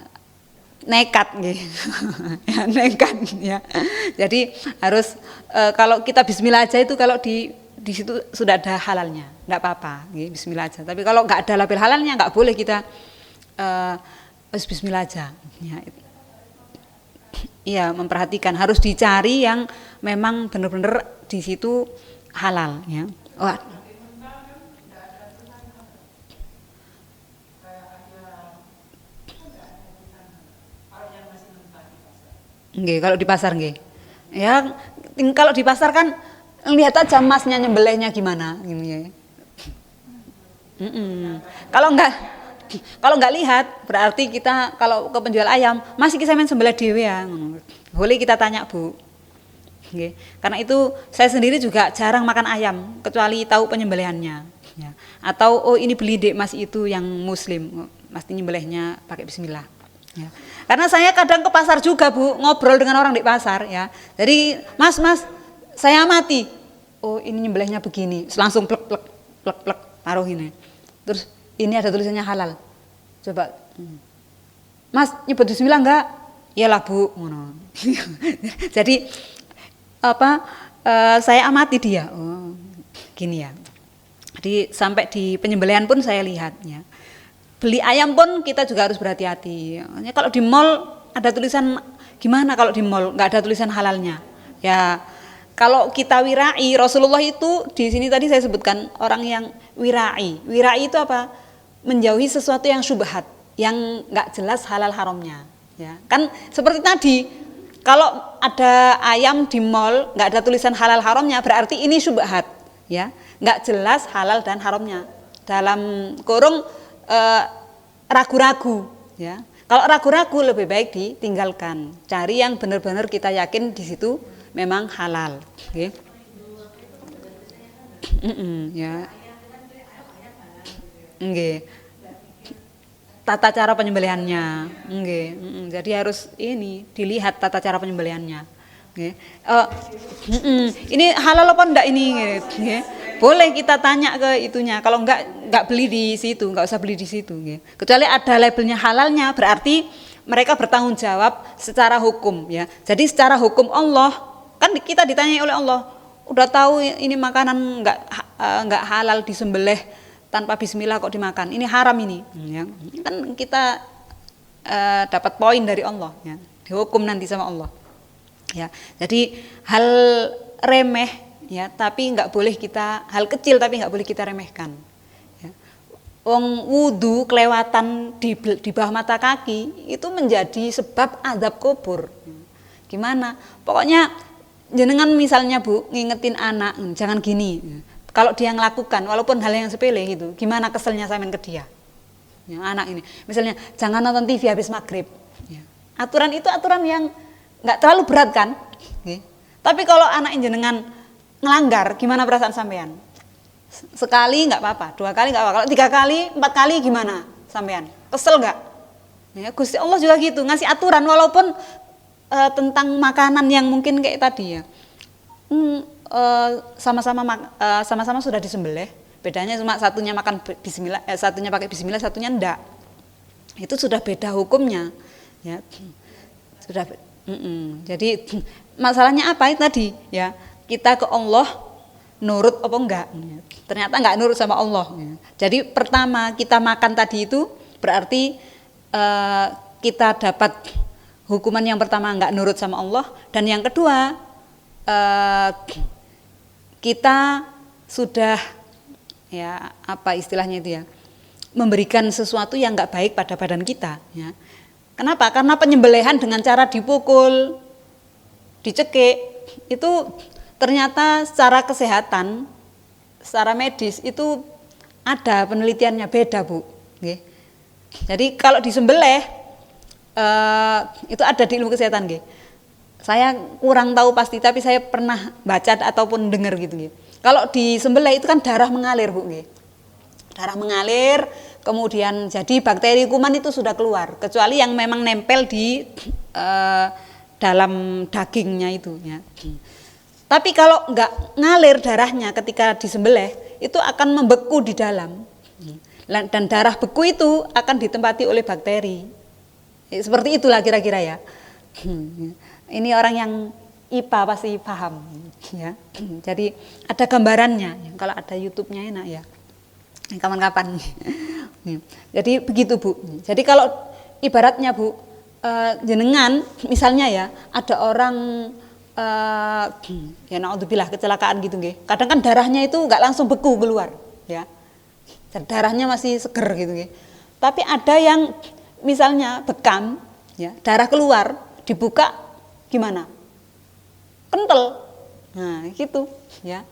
Nekat gitu. Ya, nekat ya. Jadi harus kalau kita bismillah aja itu kalau di situ sudah ada halalnya, enggak apa-apa, gitu, bismillah aja. Tapi kalau enggak ada label halalnya enggak boleh kita bismillah aja. Ya, ya memperhatikan, harus dicari yang memang benar-benar di situ halal ya. Wah. Nggih, kalau di pasar nggih. Ya, kalau di pasar kan lihat aja masnya nyembelihnya gimana gini ya. Kalau nggak lihat berarti kita kalau ke penjual ayam masih kita main sembelih dhewe ya. Boleh kita tanya Bu. Nggih. Karena itu saya sendiri juga jarang makan ayam kecuali tahu penyembelihannya. Ya. Atau oh ini beli dek Mas itu yang Muslim, pasti nyembelihnya pakai Bismillah. Ya. Karena saya kadang ke pasar juga Bu, ngobrol dengan orang di pasar ya. Jadi Mas, saya amati. Oh ini nyembelihnya begini, langsung plek taruh ini. Terus ini ada tulisannya halal. Coba, Mas nyebut Bismillah enggak? Iyalah Bu. Jadi saya amati dia. Oh gini ya. Jadi sampai di penyembelihan pun saya lihatnya. Beli ayam pun kita juga harus berhati-hati. Kalau di mall ada tulisan gimana kalau di mall nggak ada tulisan halalnya? Ya kalau kita wirai, Rasulullah itu di sini tadi saya sebutkan orang yang wirai. Wirai itu apa? Menjauhi sesuatu yang syubhat, yang nggak jelas halal haramnya. Ya kan seperti tadi. Kalau ada ayam di mall nggak ada tulisan halal haramnya berarti ini syubhat, ya nggak jelas halal dan haramnya. Dalam kurung ragu-ragu ya. Kalau ragu-ragu lebih baik ditinggalkan. Cari yang benar-benar kita yakin di situ memang halal. Okay. Ya. Nggih. Tata cara penyembelihannya. Nggih. Jadi harus ini dilihat tata cara penyembelihannya. Nggih. Ini halal apa enggak ini? Nggih. Boleh kita tanya ke itunya. Kalau enggak beli di situ, enggak usah beli di situ. Ya. Kecuali ada labelnya halalnya, berarti mereka bertanggung jawab secara hukum. Ya. Jadi secara hukum Allah, kan kita ditanya oleh Allah, udah tahu ini makanan enggak halal disembelih tanpa Bismillah kok dimakan. Ini haram ini. Ya. Kan kita dapat poin dari Allah. Ya. Dihukum nanti sama Allah. Ya. Jadi hal remeh. Ya, tapi nggak boleh kita hal kecil tapi nggak boleh kita remehkan. Ya. Wudu kelewatan di bawah mata kaki itu menjadi sebab azab kubur. Gimana? Pokoknya jenengan misalnya Bu ngingetin anak jangan gini. Kalau dia ngelakukan walaupun hal yang sepele gitu, gimana keselnya sampean ke dia? Ya, anak ini, misalnya jangan nonton TV habis maghrib. Ya. Aturan itu aturan yang nggak terlalu berat kan? Ya. Tapi kalau anak jenengan ngelanggar, gimana perasaan sampean? Sekali nggak apa-apa, 2 kali nggak apa-apa. Kalau 3 kali, 4 kali gimana sampean? Kesel nggak? Ya, Gusti Allah juga gitu, ngasih aturan walaupun tentang makanan yang mungkin kayak tadi ya. Sama-sama sudah disembelih. Bedanya cuma satunya makan Bismillah, satunya pakai Bismillah, satunya enggak. Itu sudah beda hukumnya. Ya, sudah. Jadi masalahnya apa itu tadi? Ya. Kita ke Allah nurut apa enggak? Ternyata enggak nurut sama Allah. Jadi pertama kita makan tadi itu berarti kita dapat hukuman yang pertama enggak nurut sama Allah, dan yang kedua kita sudah ya apa istilahnya itu ya, memberikan sesuatu yang enggak baik pada badan kita. Ya. Kenapa? Karena penyembelihan dengan cara dipukul, dicekik itu ternyata secara kesehatan, secara medis itu ada penelitiannya beda Bu. Jadi kalau disembelih itu ada di ilmu kesehatan. Saya kurang tahu pasti, tapi saya pernah baca ataupun dengar gitu. Kalau disembelih itu kan darah mengalir Bu. Darah mengalir, kemudian jadi bakteri kuman itu sudah keluar, kecuali yang memang nempel di dalam dagingnya itu. Ya. Tapi kalau nggak ngalir darahnya ketika disembelih, itu akan membeku di dalam. Dan darah beku itu akan ditempati oleh bakteri. Seperti itulah kira-kira ya. Ini orang yang IPA pasti paham. Ya. Jadi ada gambarannya. Kalau ada YouTube-nya enak ya. Kapan-kapan. Jadi begitu Bu. Jadi kalau ibaratnya Bu, jenengan misalnya ya ada orang ya naudzubillah kecelakaan gitu nggih. Kadang kan darahnya itu nggak langsung beku keluar ya. Darahnya masih seger gitu nggih. Tapi ada yang misalnya bekam ya, darah keluar, dibuka gimana? Kental. Nah, gitu ya.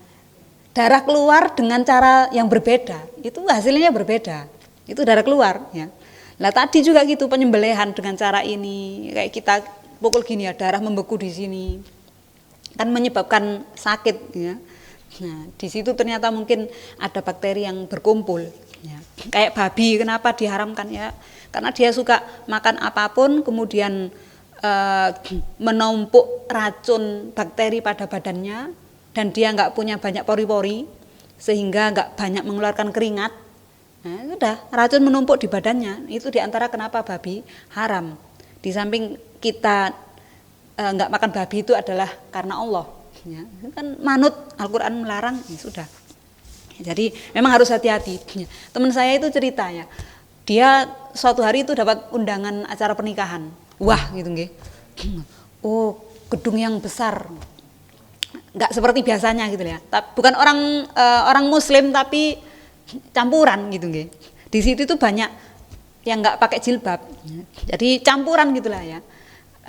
Darah keluar dengan cara yang berbeda, itu hasilnya berbeda. Itu darah keluar ya. Nah, tadi juga gitu penyembelihan dengan cara ini, kayak kita pukul gini ya, darah membeku di sini. Kan menyebabkan sakit ya. Nah, di situ ternyata mungkin ada bakteri yang berkumpul ya. Kayak babi kenapa diharamkan ya? Karena dia suka makan apapun kemudian menumpuk racun bakteri pada badannya dan dia nggak punya banyak pori-pori sehingga nggak banyak mengeluarkan keringat. Nah, sudah racun menumpuk di badannya. Itu diantara kenapa babi haram. Di samping kita nggak makan babi itu adalah karena Allah ya. Kan manut Al-Quran melarang ya sudah. Jadi memang harus hati-hati ya. Teman saya itu cerita ya, dia suatu hari itu dapat undangan acara pernikahan, wah gitu nggih, oh gedung yang besar, nggak seperti biasanya gitu ya, bukan orang Muslim tapi campuran gitu nggih. Di situ tuh banyak yang nggak pakai jilbab, jadi campuran gitulah ya.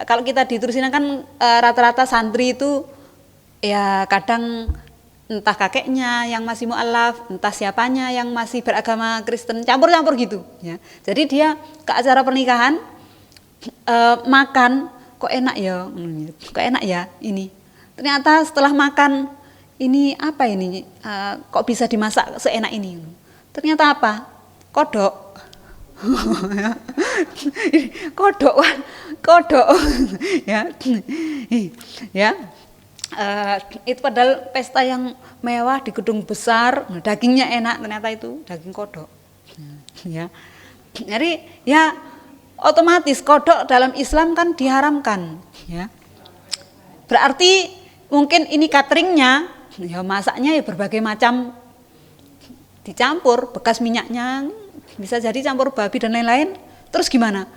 Kalau kita diterusin kan rata-rata santri itu ya kadang entah kakeknya yang masih mu'alaf, entah siapanya yang masih beragama Kristen, campur-campur gitu ya. Jadi dia ke acara pernikahan makan kok enak ya ini. Ternyata setelah makan ini apa ini kok bisa dimasak seenak ini. Ternyata apa? Kodok. kodok ya itu padahal pesta yang mewah di gedung besar, dagingnya enak, ternyata itu daging kodok ya. Jadi ya otomatis kodok dalam Islam kan diharamkan ya. Berarti mungkin ini cateringnya ya, masaknya ya berbagai macam dicampur, bekas minyaknya bisa jadi campur babi dan lain-lain. Terus gimana?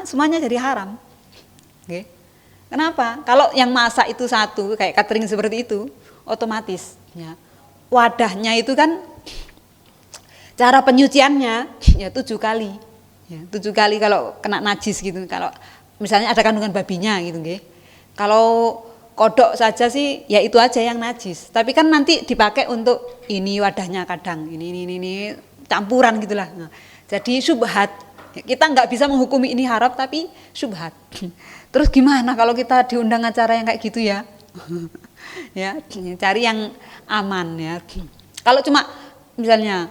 Semuanya jadi haram. Okay. Kenapa? Kalau yang masak itu satu kayak catering seperti itu, otomatis ya. Wadahnya itu kan cara penyuciannya ya 7 kali. Ya, 7 kali kalau kena najis gitu. Kalau misalnya ada kandungan babinya gitu nggih. Kalau kodok saja sih ya itu aja yang najis. Tapi kan nanti dipakai untuk ini wadahnya kadang ini campuran gitulah. Nah, jadi syubhat. Kita nggak bisa menghukumi ini haram tapi syubhat. Terus gimana kalau kita diundang acara yang kayak gitu ya? Ya, cari yang aman ya. Kalau cuma misalnya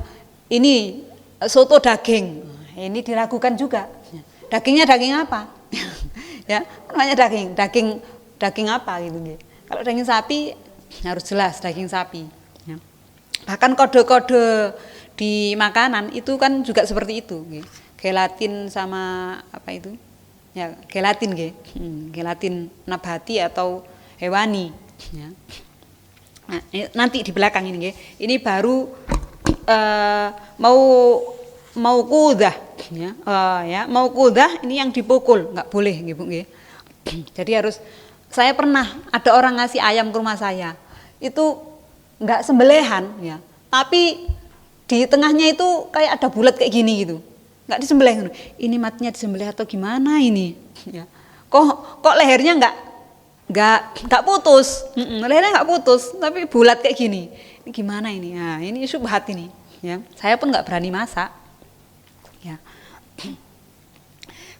ini soto daging, ini diragukan juga. Dagingnya daging apa? Ya, namanya daging apa gitu. Kalau daging sapi harus jelas daging sapi. Ya. Bahkan kode-kode di makanan itu kan juga seperti itu, gelatin sama apa itu? Ya, gelatin gelatin nabati atau hewani. Ya. Nah, nanti di belakang ini, ini baru mau kudah, ya, ya mau kudah ini yang dipukul, nggak boleh, Bu. Jadi harus. Saya pernah ada orang ngasih ayam ke rumah saya, itu nggak sembelihan, ya, tapi di tengahnya itu kayak ada bulat kayak gini gitu, nggak disembelih. Ini matinya disembelih atau gimana ini? Ya. Kok lehernya nggak putus, lehernya nggak putus, tapi bulat kayak gini. Ini gimana ini? Nah, ini syubhat ini. Ya. Saya pun nggak berani masak. Ya.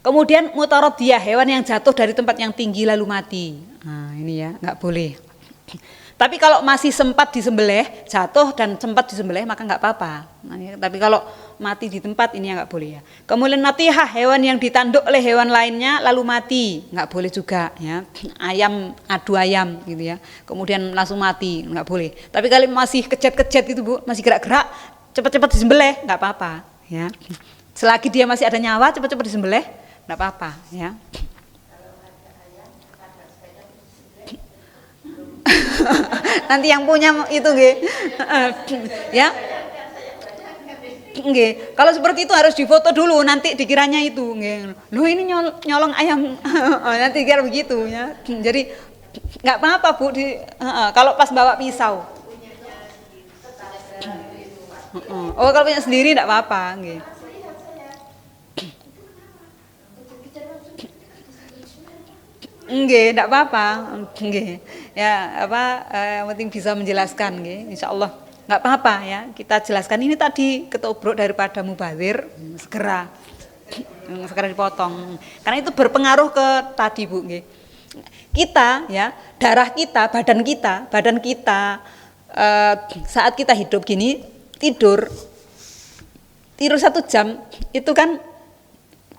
Kemudian mutaradiyah, hewan yang jatuh dari tempat yang tinggi lalu mati. Nah, ini ya nggak boleh. Tapi kalau masih sempat disembelih, jatuh dan sempat disembelih maka nggak apa-apa. Nah, ya, tapi kalau mati di tempat ini ya nggak boleh ya. Kemudian natihah, hewan yang ditanduk oleh hewan lainnya lalu mati, nggak boleh juga ya. Ayam, adu ayam gitu ya. Kemudian langsung mati, nggak boleh. Tapi kalau masih kejet-kejet itu Bu, masih gerak-gerak, cepat-cepat disembelih nggak apa-apa ya. Selagi dia masih ada nyawa, cepat-cepat disembelih nggak apa-apa ya. Nanti yang punya itu ya Nggih, kalau seperti itu harus difoto dulu nanti dikiranya itu nggih. Loh ini nyolong ayam. Nanti kira begitu ya. Jadi nggak apa-apa Bu kalau pas bawa pisau. Oh kalau punya sendiri nggak apa-apa nggih. Nggih, ndak apa-apa. Nggih. Ya, yang penting bisa menjelaskan nggih, insyaallah. Nggak apa-apa ya. Kita jelaskan ini tadi ketobrok daripada mubazir, segera dipotong. Karena itu berpengaruh ke tadi, Bu nggih. Kita ya, darah kita, badan kita saat kita hidup gini tidur 1 jam itu kan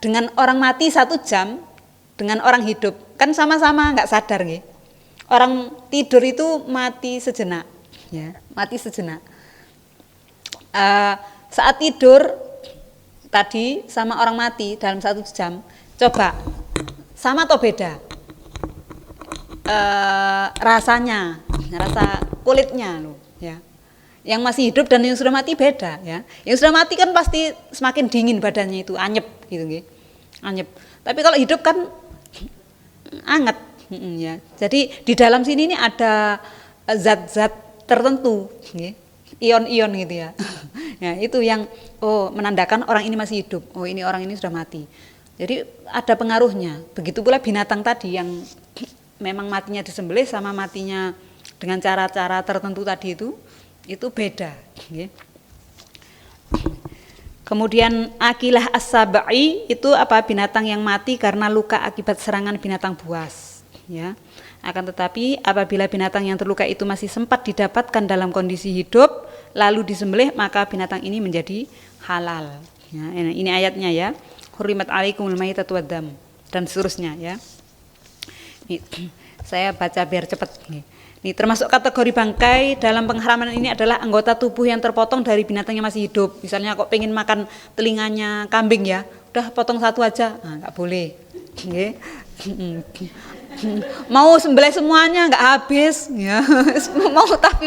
dengan orang mati 1 jam dengan orang hidup kan sama-sama nggak sadar nggih. Orang tidur itu mati sejenak, ya, mati sejenak. Saat tidur tadi sama orang mati dalam 1 jam, coba sama atau beda? Rasanya, rasa kulitnya loh, ya. Yang masih hidup dan yang sudah mati beda, ya. Yang sudah mati kan pasti semakin dingin badannya itu, anyep gitu nggih. Anyep. Tapi kalau hidup kan anget ya. Jadi di dalam sini ini ada zat-zat tertentu ion-ion gitu ya. Ya itu yang menandakan orang ini masih hidup, ini orang ini sudah mati. Jadi ada pengaruhnya. Begitu pula binatang tadi yang memang matinya disembelih sama matinya dengan cara-cara tertentu tadi itu beda ya. Kemudian akilah as-sabai itu binatang yang mati karena luka akibat serangan binatang buas ya. Akan tetapi apabila binatang yang terluka itu masih sempat didapatkan dalam kondisi hidup lalu disembelih maka binatang ini menjadi halal ya. Ini ayatnya ya. Hurrimat alaikumul maitatu waddam dan seterusnya ya. Ini, saya baca biar cepat nih. Ini termasuk kategori bangkai dalam pengharaman ini adalah anggota tubuh yang terpotong dari binatang yang masih hidup. Misalnya kok pengen makan telinganya kambing ya, udah potong satu aja, nggak boleh. Mau sembelih semuanya nggak habis, ya.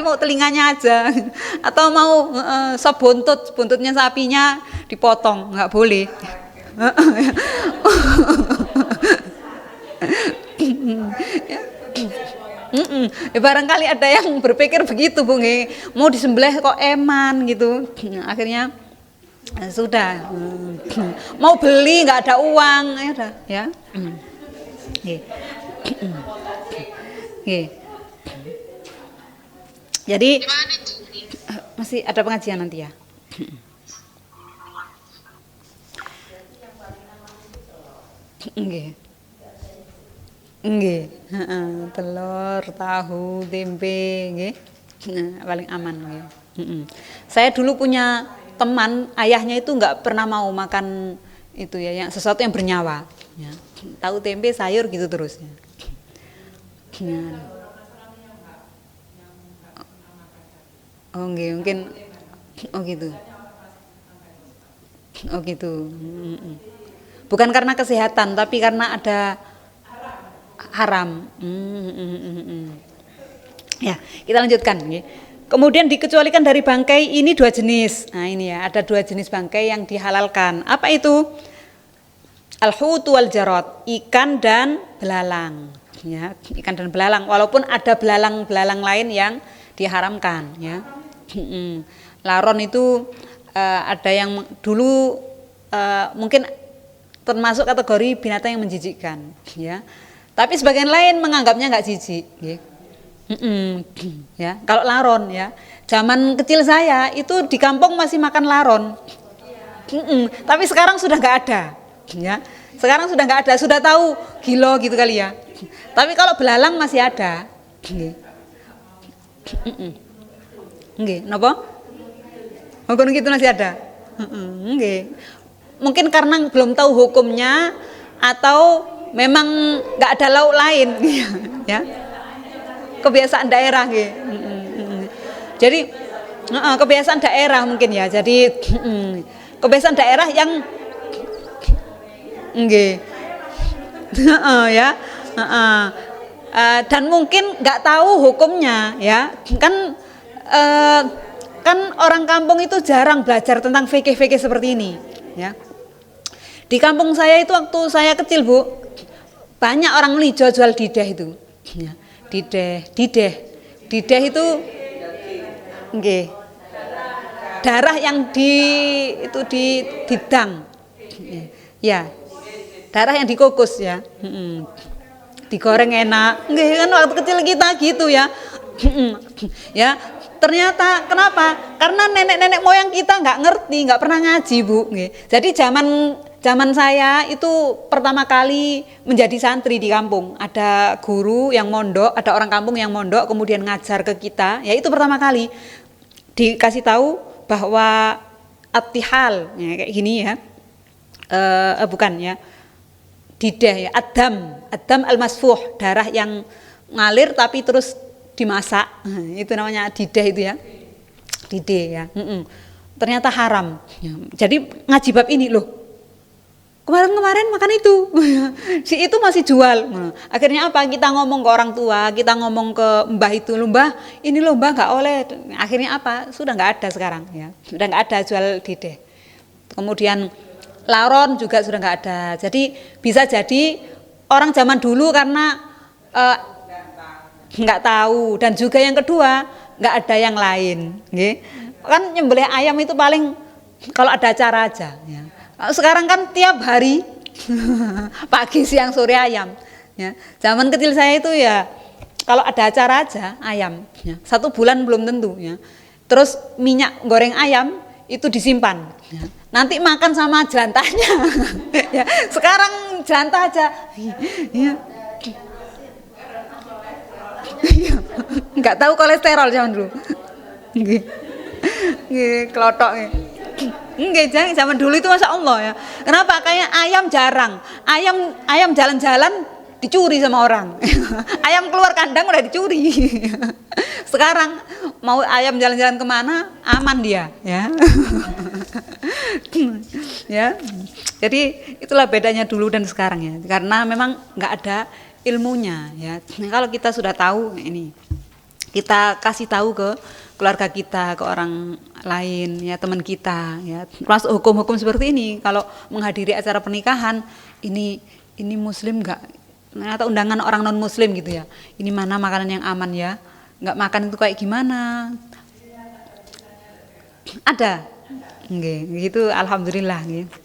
mau telinganya aja, atau mau sop buntutnya sapinya dipotong, nggak boleh. Barangkali ada yang berpikir begitu Bu, mau disembelih kok eman gitu, akhirnya sudah mau beli nggak ada uang ya udah ya. Jadi masih ada pengajian nanti ya. Nggih, telur, tahu, tempe, nggih. Paling aman nggih. Saya dulu punya teman, ayahnya itu nggak pernah mau makan itu ya, yang sesuatu yang bernyawa. Ya. Tahu, tempe, sayur gitu terus. Ya. Oh nggih, mungkin, gitu. Oh gitu. Bukan karena kesehatan, tapi karena ada haram. Ya, kita lanjutkan. Kemudian dikecualikan dari bangkai ini 2 jenis. Nah ini ya, ada 2 jenis bangkai yang dihalalkan. Apa itu? Al-hutu wal jarad, ikan dan belalang. Ya, ikan dan belalang. Walaupun ada belalang-belalang lain yang diharamkan. Ya, laron itu ada yang dulu mungkin termasuk kategori binatang yang menjijikkan. Ya. Tapi sebagian lain menganggapnya nggak jijik, ya. Kalau laron ya, zaman kecil saya itu di kampung masih makan laron, tapi sekarang sudah nggak ada, ya. Sekarang sudah nggak ada, sudah tahu gilo gitu kali ya. Tapi kalau belalang masih ada, napa? Mungkin gitu masih ada, Mungkin karena belum tahu hukumnya atau memang nggak ada lauk lain, ya. Kebiasaan daerah, Jadi kebiasaan daerah mungkin ya. Jadi kebiasaan daerah yang, ya. Dan mungkin nggak tahu hukumnya, ya. Kan kan orang kampung itu jarang belajar tentang fikih-fikih seperti ini, ya. Di kampung saya itu waktu saya kecil, Bu, banyak orang beli jual dideh itu. Ya, dideh itu nggih. Darah yang didang. Ya. Darah yang dikukus ya. Digoreng enak. Nggih, kan waktu kecil kita gitu ya. Ya, ternyata kenapa? Karena nenek-nenek moyang kita nggak ngerti, nggak pernah ngaji, Bu. Nggih. Jadi zaman saya itu pertama kali menjadi santri di kampung. Ada guru yang mondok, ada orang kampung yang mondok, kemudian ngajar ke kita. Ya itu pertama kali dikasih tahu bahwa attihal, ya, kayak gini ya. Bukan ya. Dideh ya, adam al-masfuh, darah yang ngalir tapi terus dimasak. Itu namanya dideh itu ya. Dideh ya. Ternyata haram. Ya. Jadi ngaji bab ini loh. Kemarin makan itu, si itu masih jual. Akhirnya apa? Kita ngomong ke orang tua, kita ngomong ke mbah itu, mbah ini loh mbah nggak oleh. Akhirnya apa? Sudah nggak ada sekarang, ya. Sudah nggak ada jual dideh. Kemudian laron juga sudah nggak ada. Jadi bisa jadi orang zaman dulu karena nggak tahu, dan juga yang kedua nggak ada yang lain. Kan nyembelih ayam itu paling kalau ada acara aja. Ya. Sekarang kan tiap hari pagi siang sore ayam. Ya. Zaman kecil saya itu ya kalau ada acara aja ayam. Ya. 1 bulan belum tentu. Ya. Terus minyak goreng ayam itu disimpan. Ya. Nanti makan sama jelantahnya. Ya. Sekarang jelantah aja. Ya. Nggak tahu kolesterol zaman dulu. Kelotok. Enggak, zaman dulu itu Masya Allah ya. Kenapa? Kayak ayam jarang. Ayam jalan-jalan dicuri sama orang. Ayam keluar kandang udah dicuri. Sekarang mau ayam jalan-jalan kemana aman dia, ya. Ya. Jadi itulah bedanya dulu dan sekarang ya. Karena memang nggak ada ilmunya ya. Kalau kita sudah tahu ini, kita kasih tahu ke keluarga kita, ke orang lain, ya teman kita, ya termasuk hukum-hukum seperti ini. Kalau menghadiri acara pernikahan, ini muslim nggak? Atau undangan orang non muslim gitu ya. Ini mana makanan yang aman ya? Nggak makan itu kayak gimana? Ada, gitu. Alhamdulillah, gitu.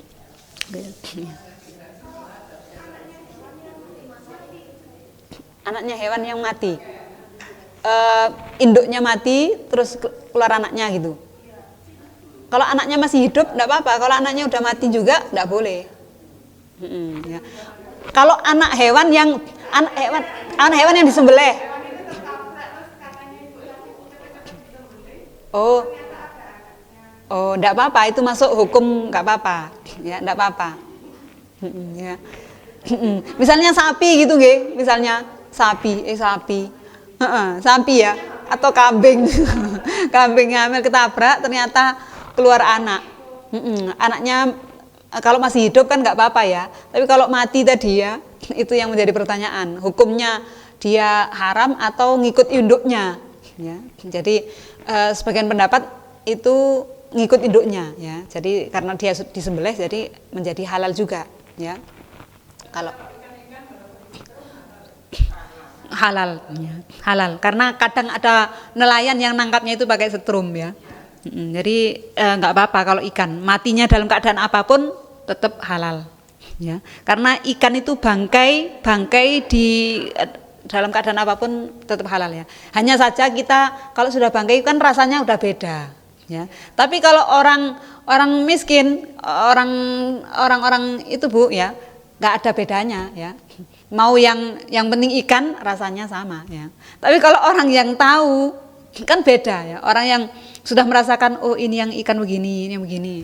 Anaknya hewan yang mati. Induknya mati terus keluar anaknya gitu. Kalau anaknya masih hidup enggak apa-apa, kalau anaknya udah mati juga enggak boleh. Ya. Kalau anak hewan yang disembelih. Oh, enggak apa-apa, itu masuk hukum enggak apa-apa. Ya, enggak apa-apa. Ya. Misalnya sapi gitu nggih, misalnya sapi. Sapi ya, atau kambing. Kambing hamil ketabrak ternyata keluar anak. Anaknya kalau masih hidup kan nggak apa-apa ya, tapi kalau mati tadi ya, itu yang menjadi pertanyaan, hukumnya dia haram atau ngikut induknya ya. Jadi sebagian pendapat itu ngikut induknya ya, jadi karena dia disembelih jadi menjadi halal juga ya. Kalau halal karena kadang ada nelayan yang nangkapnya itu pakai setrum ya. Jadi nggak apa-apa kalau ikan matinya dalam keadaan apapun tetap halal ya, karena ikan itu bangkai di dalam keadaan apapun tetap halal ya. Hanya saja kita kalau sudah bangkai kan rasanya udah beda ya. Tapi kalau orang miskin, orang itu Bu ya, nggak ada bedanya ya. Mau yang penting ikan rasanya sama ya. Tapi kalau orang yang tahu kan beda ya. Orang yang sudah merasakan oh ini yang ikan begini, ini yang begini.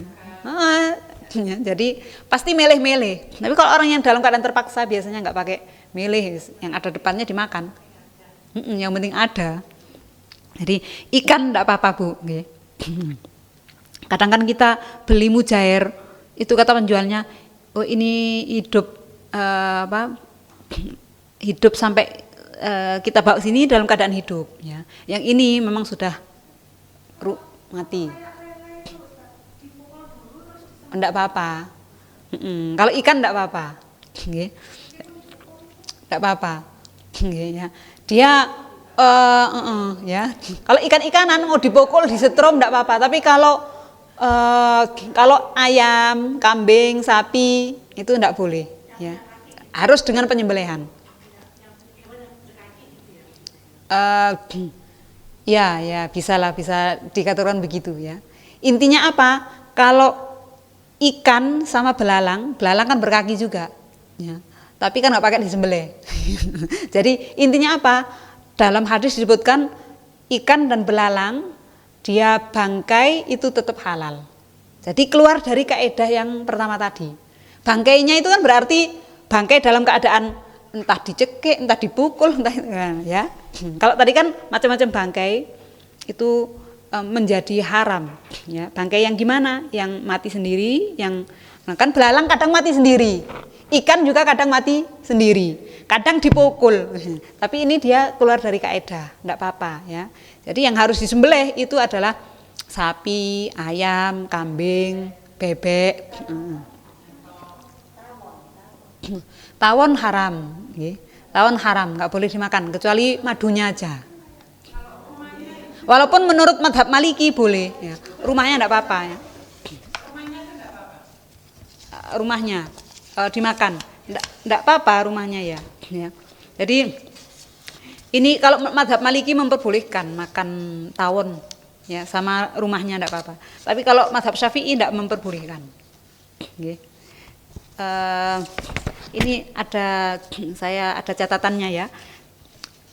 Ya, jadi pasti milih-milih. Tapi kalau orang yang dalam keadaan terpaksa biasanya nggak pakai milih, yang ada depannya dimakan. Yang penting ada. Jadi ikan nggak apa-apa Bu. Kadang kan kita beli mujair, itu kata penjualnya, oh ini hidup sampai kita bawa sini dalam keadaan hidup ya. Yang ini memang sudah mati. Enggak apa-apa. Kalau ikan enggak apa-apa. Nggih. Enggak apa-apa. Nggih ya. Dia ya. Kalau ikan-ikanan mau dipukul, disetrum enggak apa-apa, tapi kalau ayam, kambing, sapi itu enggak boleh ya. Harus dengan penyembelihan. Ya, bisa dikatakan begitu ya. Intinya apa? Kalau ikan sama belalang kan berkaki juga, ya. Tapi kan nggak pakai disembelih. Jadi intinya apa? Dalam hadis disebutkan ikan dan belalang dia bangkai itu tetap halal. Jadi keluar dari kaidah yang pertama tadi. Bangkainya itu kan berarti bangkai dalam keadaan entah dicekik, entah dipukul, entah ya. Kalau tadi kan macam-macam bangkai itu menjadi haram ya. Bangkai yang gimana? Yang mati sendiri, kan belalang kadang mati sendiri. Ikan juga kadang mati sendiri. Kadang dipukul. Tapi ini dia keluar dari kaidah, enggak apa-apa ya. Jadi yang harus disembelih itu adalah sapi, ayam, kambing, bebek. Tawon haram, tawon haram, nggak boleh dimakan kecuali madunya aja. Walaupun menurut mazhab Maliki boleh, ya. Rumahnya nggak apa-apa ya. Rumahnya dimakan, nggak apa-apa rumahnya ya. Jadi ini kalau mazhab Maliki memperbolehkan makan tawon, ya sama rumahnya nggak apa-apa. Tapi kalau mazhab Syafi'i nggak memperbolehkan. Ini ada catatannya ya.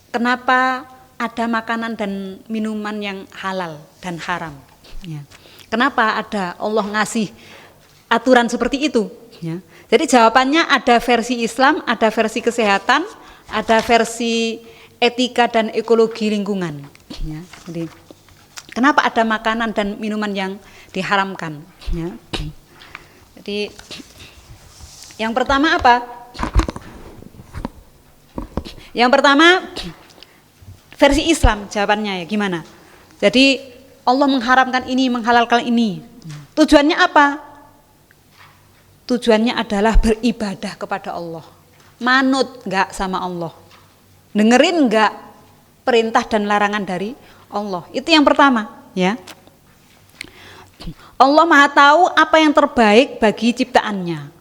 Kenapa ada makanan dan minuman yang halal dan haram? Ya. Kenapa ada Allah ngasih aturan seperti itu? Ya. Jadi jawabannya ada versi Islam, ada versi kesehatan, ada versi etika dan ekologi lingkungan. Ya. Jadi kenapa ada makanan dan minuman yang diharamkan? Ya. Jadi yang pertama apa? Yang pertama versi Islam jawabannya ya gimana? Jadi Allah mengharamkan ini, menghalalkan ini. Tujuannya apa? Tujuannya adalah beribadah kepada Allah. Manut enggak sama Allah? Dengerin enggak perintah dan larangan dari Allah? Itu yang pertama, ya. Allah Maha tahu apa yang terbaik bagi ciptaannya.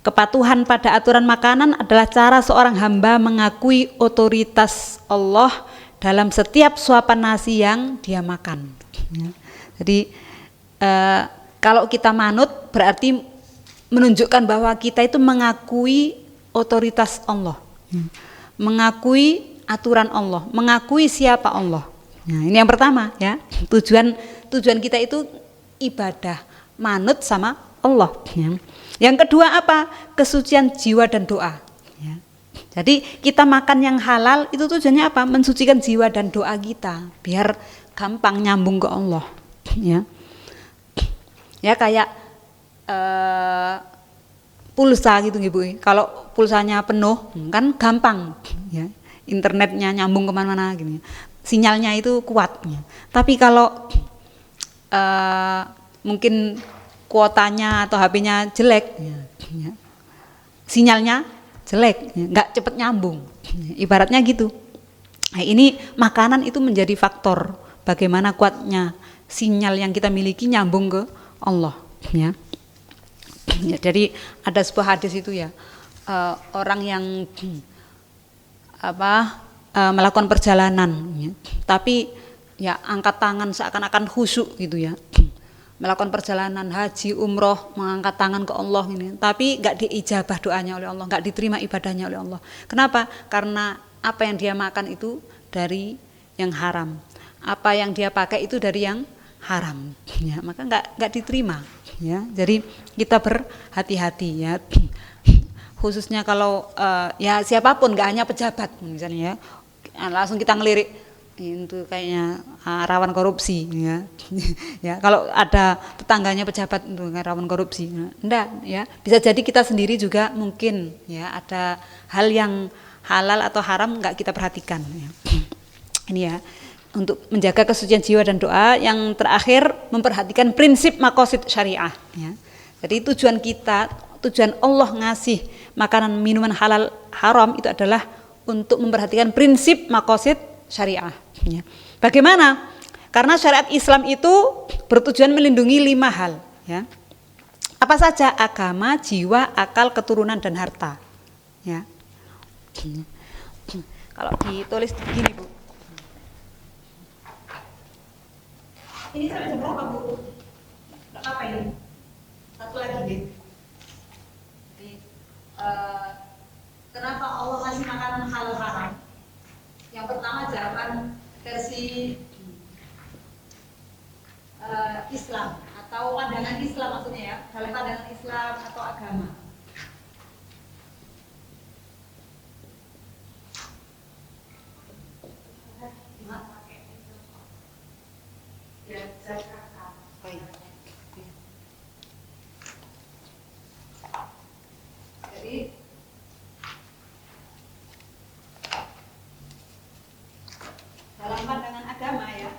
Kepatuhan pada aturan makanan adalah cara seorang hamba mengakui otoritas Allah dalam setiap suapan nasi yang dia makan. Ya. Jadi kalau kita manut berarti menunjukkan bahwa kita itu mengakui otoritas Allah, mengakui aturan Allah, mengakui siapa Allah. Nah, ini yang pertama ya. Tujuan kita itu ibadah, manut sama Allah. Ya. Yang kedua apa? Kesucian jiwa dan doa. Ya. Jadi kita makan yang halal itu tujuannya apa? Mensucikan jiwa dan doa kita, biar gampang nyambung ke Allah. Ya, ya kayak pulsa gitu Bu. Kalau pulsanya penuh kan gampang, ya. Internetnya nyambung kemana-mana gini. Sinyalnya itu kuat. Ya. Tapi kalau mungkin kuotanya atau HP-nya jelek, ya. Sinyalnya jelek, ya. Nggak cepet nyambung, ibaratnya gitu. Nah, ini makanan itu menjadi faktor bagaimana kuatnya sinyal yang kita miliki nyambung ke Allah, ya. Ya, jadi ada sebuah hadis itu ya, orang yang melakukan perjalanan, ya. Tapi ya angkat tangan seakan-akan khusyuk gitu ya. Melakukan perjalanan haji, umroh, mengangkat tangan ke Allah ini, tapi nggak diijabah doanya oleh Allah, nggak diterima ibadahnya oleh Allah. Kenapa? Karena apa yang dia makan itu dari yang haram, apa yang dia pakai itu dari yang haram, ya, maka nggak diterima. Ya, jadi kita berhati-hati ya, khususnya kalau ya siapapun, nggak hanya pejabat misalnya ya, langsung kita ngelirik. Itu kayaknya rawan korupsi ya. Ya, kalau ada tetangganya pejabat itu rawan korupsi. Enggak ya. Bisa jadi kita sendiri juga mungkin ya ada hal yang halal atau haram enggak kita perhatikan ya. Ini ya. untuk menjaga kesucian jiwa dan doa. Yang terakhir memperhatikan prinsip maqasid syariah ya. Jadi tujuan Allah ngasih makanan minuman halal haram itu adalah untuk memperhatikan prinsip maqasid syariah ya. Bagaimana? Karena syariat Islam itu bertujuan melindungi 5 hal ya. Apa saja? Agama, jiwa, akal, keturunan, dan harta ya. Kalau ditulis begini, Bu. Ini sampai jam berapa, Bu? Enggak apa ini? Satu lagi, Bu. Jadi, kenapa Allah ngasih makanan halal haram? Yang pertama jawaban versi Islam atau pandangan Islam maksudnya ya, dalam pandangan Islam atau agama. Jadi dalam pandangan agama ya,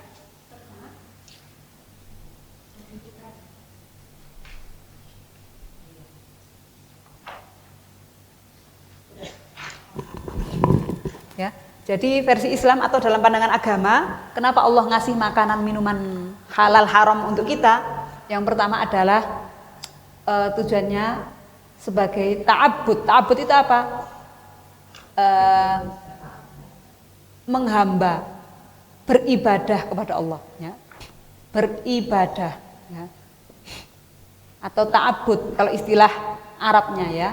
ya. Jadi versi Islam atau dalam pandangan agama, kenapa Allah ngasih makanan minuman halal haram untuk kita? Yang pertama adalah tujuannya sebagai ta'abbud. Ta'abbud itu apa? Menghamba, beribadah kepada Allah ya. Beribadah ya. Atau ta'abbud kalau istilah Arabnya ya.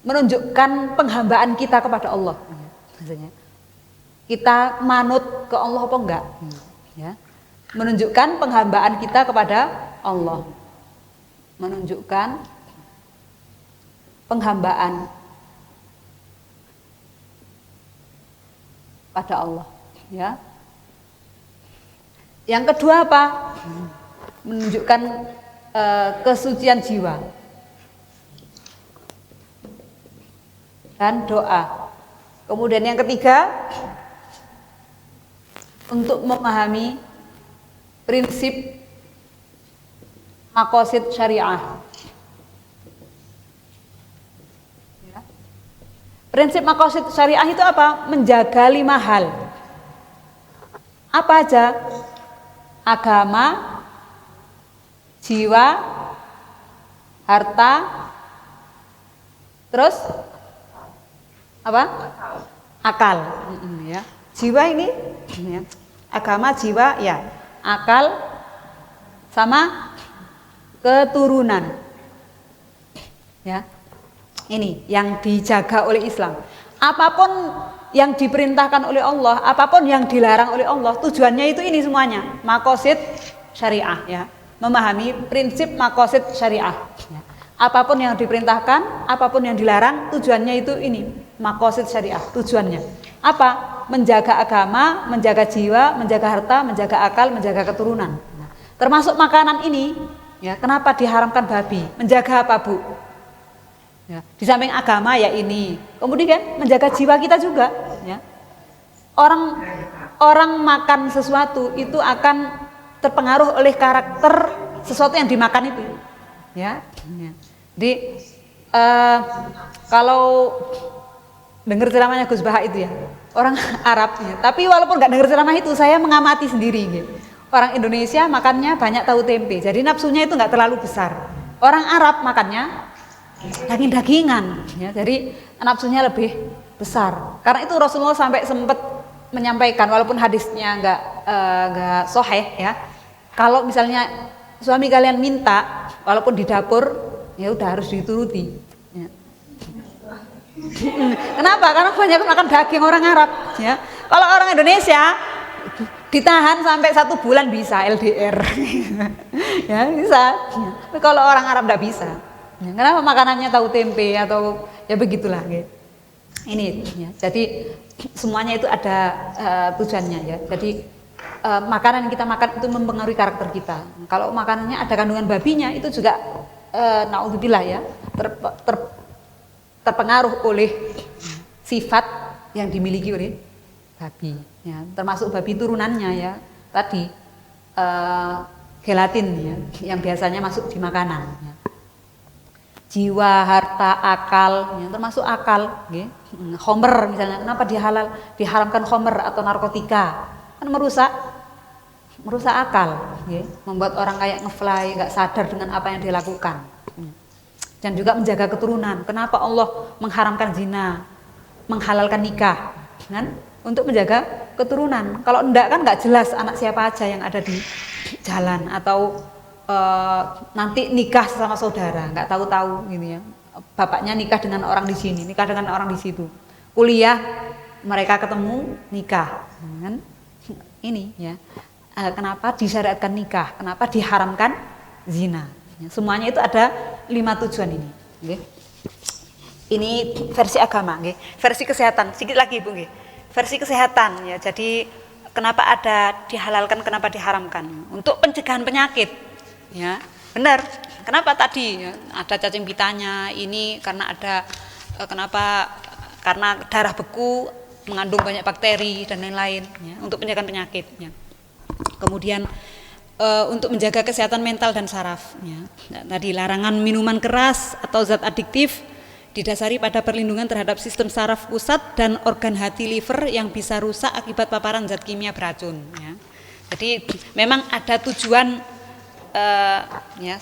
Menunjukkan penghambaan kita kepada Allah maksudnya. Kita manut ke Allah apa enggak ya. Menunjukkan penghambaan kita kepada Allah. Menunjukkan penghambaan pada Allah ya. Yang kedua apa? Menunjukkan kesucian jiwa dan doa. Kemudian yang ketiga, untuk memahami prinsip maqasid syariah. Ya. Prinsip maqasid syariah itu apa? Menjaga 5 hal. Apa aja? Agama, jiwa, harta, terus apa? Akal. Ya. Jiwa ini ya. Agama, jiwa, ya. Akal sama keturunan. Ya. Ini yang dijaga oleh Islam. Apapun yang diperintahkan oleh Allah, apapun yang dilarang oleh Allah, tujuannya itu ini semuanya, maqasid syariah ya. Memahami prinsip maqasid syariah. Ya. Apapun yang diperintahkan, apapun yang dilarang, tujuannya itu ini, maqasid syariah. Tujuannya apa? Menjaga agama, menjaga jiwa, menjaga harta, menjaga akal, menjaga keturunan. Nah, termasuk makanan ini, ya. Kenapa diharamkan babi? Menjaga apa, Bu? Ya, di samping agama ya ini, kemudian menjaga jiwa kita juga. Ya. Orang makan sesuatu itu akan terpengaruh oleh karakter sesuatu yang dimakan itu. Ya. Jadi kalau dengar ceramahnya Gus Baha itu ya, orang Arab ya. Tapi walaupun nggak dengar ceramah itu, saya mengamati sendiri. Gitu. Orang Indonesia makannya banyak tahu tempe, jadi nafsunya itu nggak terlalu besar. Orang Arab makannya daging-dagingan, ya, jadi nafsunya lebih besar. Karena itu Rasulullah sampai sempat menyampaikan, walaupun hadisnya nggak sahih ya, kalau misalnya suami kalian minta, walaupun di dapur, ya udah harus dituruti. Ya. Kenapa? Karena banyak makan daging orang Arab. Ya. Kalau orang Indonesia ditahan sampai 1 bulan bisa LDR, ya bisa. Ya. Tapi kalau orang Arab nggak bisa. Ya, kenapa makanannya tahu tempe atau ya begitulah gitu. Ini ya. Jadi semuanya itu ada tujuannya ya. Jadi makanan yang kita makan itu mempengaruhi karakter kita. Kalau makanannya ada kandungan babinya itu juga naudzubillah ya, terpengaruh oleh sifat yang dimiliki oleh babi, ya, termasuk babi turunannya ya, tadi gelatin ya, yang biasanya masuk di makanan. Ya. Jiwa, harta, akal, ya, termasuk akal, ya. Khomer misalnya, kenapa diharamkan khomer atau narkotika? Kan merusak akal, ya. Membuat orang kayak ngefly, nggak sadar dengan apa yang dilakukan. Dan juga menjaga keturunan. Kenapa Allah mengharamkan zina, menghalalkan nikah, kan? Untuk menjaga keturunan. Kalau enggak kan nggak jelas anak siapa aja yang ada di jalan atau nanti nikah sama saudara, nggak tahu-tahu gitu ya. Bapaknya nikah dengan orang di sini, nikah dengan orang di situ. Kuliah mereka ketemu nikah, kan? Ini ya. Kenapa disyariatkan nikah? Kenapa diharamkan zina? Semuanya itu ada 5 tujuan ini. Okay. Ini versi agama, okay. Versi kesehatan. Sedikit lagi Bu, okay. Versi kesehatan ya. Jadi kenapa ada dihalalkan, kenapa diharamkan? Untuk pencegahan penyakit. Ya, benar. Kenapa tadi ya, ada cacing pitanya ini karena ada karena darah beku mengandung banyak bakteri dan lain-lain ya, untuk pencegahan penyakit ya. Kemudian untuk menjaga kesehatan mental dan saraf ya. Tadi larangan minuman keras atau zat adiktif didasari pada perlindungan terhadap sistem saraf pusat dan organ hati liver yang bisa rusak akibat paparan zat kimia beracun ya. Jadi memang ada tujuan ya,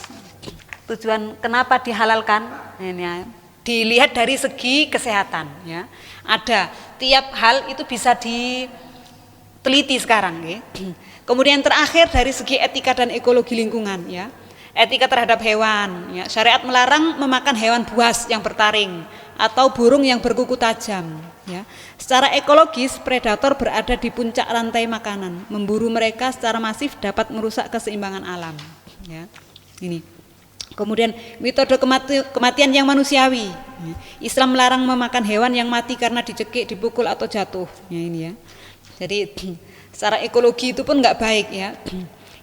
tujuan kenapa dihalalkan ini ya, dilihat dari segi kesehatan ya. Ada tiap hal itu bisa diteliti sekarang ya. Kemudian terakhir dari segi etika dan ekologi lingkungan ya. Etika terhadap hewan ya. Syariat melarang memakan hewan buas yang bertaring atau burung yang berkuku tajam ya. Secara ekologis predator berada di puncak rantai makanan. Memburu mereka secara masif dapat merusak keseimbangan alam. Ya, ini. Kemudian metode kematian yang manusiawi. Islam melarang memakan hewan yang mati karena dicekik, dipukul atau jatuh. Ya, ini ya. Jadi secara ekologi itu pun nggak baik ya.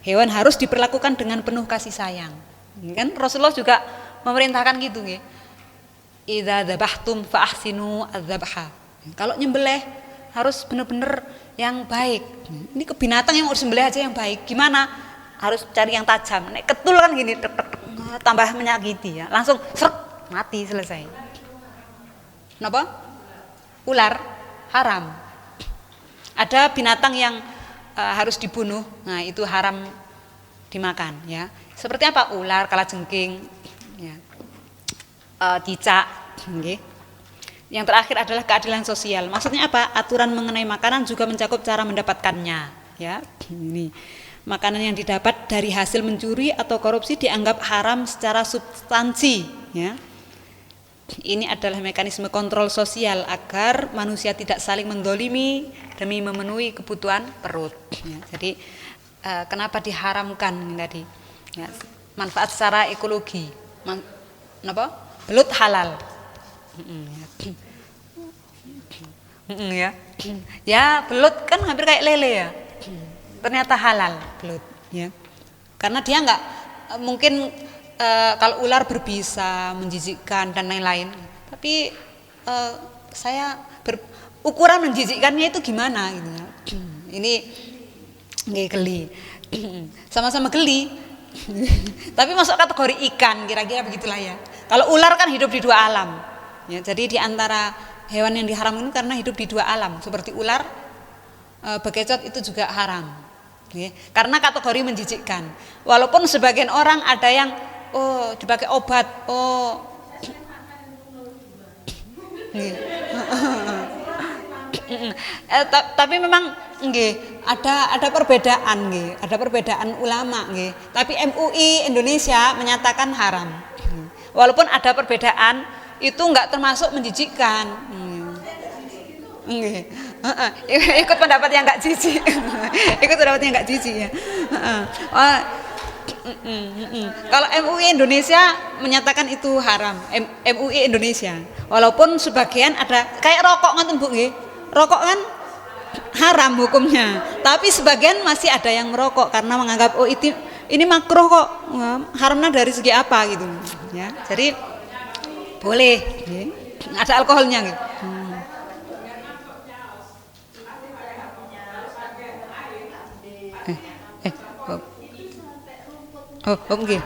Hewan harus diperlakukan dengan penuh kasih sayang. Kan Rasulullah juga memerintahkan gitu, ya. Idza dzabhtum fa ahsinu adzabha. Kalau nyembelih harus benar-benar yang baik. Ini ke binatang yang harus sembelih aja yang baik. Gimana? Harus cari yang tajam. Nek ketul kan gini, tambah menyakiti ya. Langsung srek, mati selesai. Kenapa? Ular haram. Ada binatang yang harus dibunuh. Nah, itu haram dimakan ya. Seperti apa? Ular, kalajengking, ya. Cicak, okay. Yang terakhir adalah keadilan sosial. Maksudnya apa? Aturan mengenai makanan juga mencakup cara mendapatkannya, ya. Ini. Makanan yang didapat dari hasil mencuri atau korupsi dianggap haram secara substansi ya. Ini adalah mekanisme kontrol sosial agar manusia tidak saling mendolimi demi memenuhi kebutuhan perut ya. Jadi kenapa diharamkan tadi ya, manfaat secara ekologi belut halal ya, belut kan hampir kayak lele ya. Ternyata halal belut ya, karena dia nggak mungkin kalau ular berbisa, menjijikkan dan lain-lain, tapi saya ukuran menjijikkannya itu gimana gitu ya. Ini geli, sama-sama geli, tapi masuk kategori ikan kira-kira begitulah ya. Kalau ular kan hidup di dua alam ya, jadi di antara hewan yang diharamkan karena hidup di dua alam seperti ular, bekecot itu juga haram. Karena kategori menjijikkan. Walaupun sebagian orang ada yang dipakai obat, tapi memang ada perbedaan, ada perbedaan ulama, tapi MUI Indonesia menyatakan haram. Walaupun ada perbedaan, itu enggak termasuk menjijikkan. Ikut pendapat yang enggak jijik. Ikut pendapat yang enggak jijik ya. Kalau MUI Indonesia menyatakan itu haram. MUI Indonesia. Walaupun sebagian ada kayak rokok ngoten Bu nggih. Rokok kan haram hukumnya. Tapi sebagian masih ada yang merokok karena menganggap ini makruh kok. Haramnya dari segi apa gitu ya. Jadi boleh, ada alkoholnya gitu. Eh, eh, oh, nggih.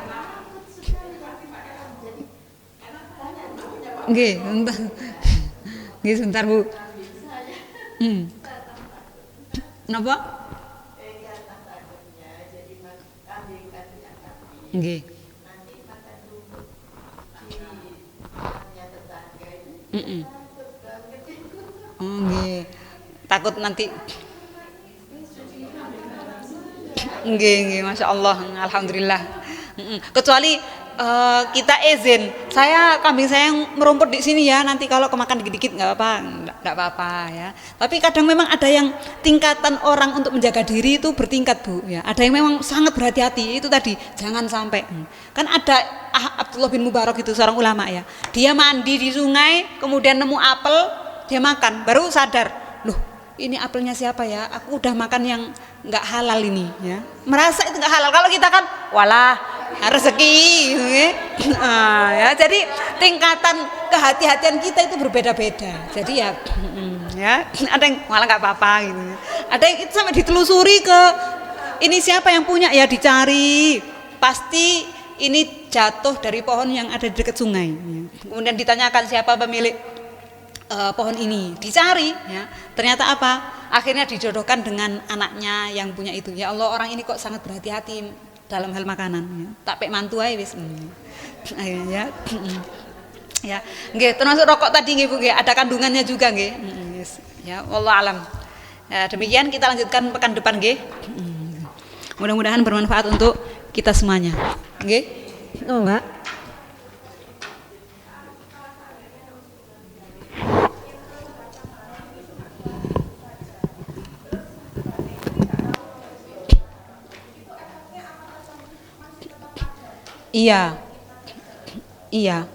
Nggih, sebentar. Nggih, sebentar, Bu. Napa? Nggih. Oh, nggih. Takut nanti. Nggih, Masya Allah, alhamdulillah. Kecuali kita izin, kambing saya yang merumput di sini ya, nanti kalau kemakan dikit-dikit nggak apa-apa, nggak apa-apa ya. Tapi kadang memang ada yang tingkatan orang untuk menjaga diri itu bertingkat, Bu ya. Ada yang memang sangat berhati-hati, itu tadi jangan sampai. Kan ada Abdullah bin Mubarak itu seorang ulama ya. Dia mandi di sungai, kemudian nemu apel, dia makan, baru sadar, loh ini apelnya siapa ya? Aku udah makan yang nggak halal ini ya. Merasa itu nggak halal. Kalau kita kan, walah rezeki, ya. Jadi tingkatan kehati-hatian kita itu berbeda-beda. Jadi ya, ya ada yang malah nggak apa-apa gitu. Ada yang itu sampai ditelusuri ke ini siapa yang punya ya, dicari. Pasti ini jatuh dari pohon yang ada di dekat sungai. Kemudian ditanyakan siapa pemilik pohon ini, dicari ya, ternyata apa, akhirnya dijodohkan dengan anaknya yang punya itu. Ya Allah, orang ini kok sangat berhati-hati dalam hal makanan ya. Tak pek mantu ae wis. Ya. Ya, nggih, termasuk rokok tadi nggih Bu nggih, ada kandungannya juga nggih. Ya, wallahu alam. Ya, demikian kita lanjutkan pekan depan nggih. Mudah-mudahan bermanfaat untuk kita semuanya. Nggih. Oh, Mbak. Iya, iya,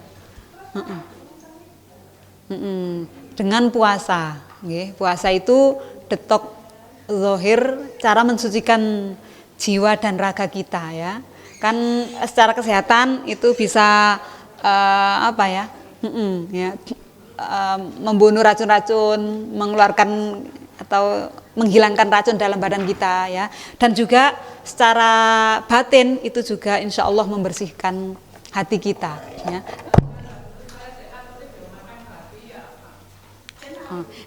dengan puasa, puasa itu detok zahir, cara mensucikan jiwa dan raga kita ya. Kan secara kesehatan itu bisa apa ya, membunuh racun-racun, mengeluarkan atau menghilangkan racun dalam badan kita ya, dan juga secara batin itu juga insya Allah membersihkan hati kita ya.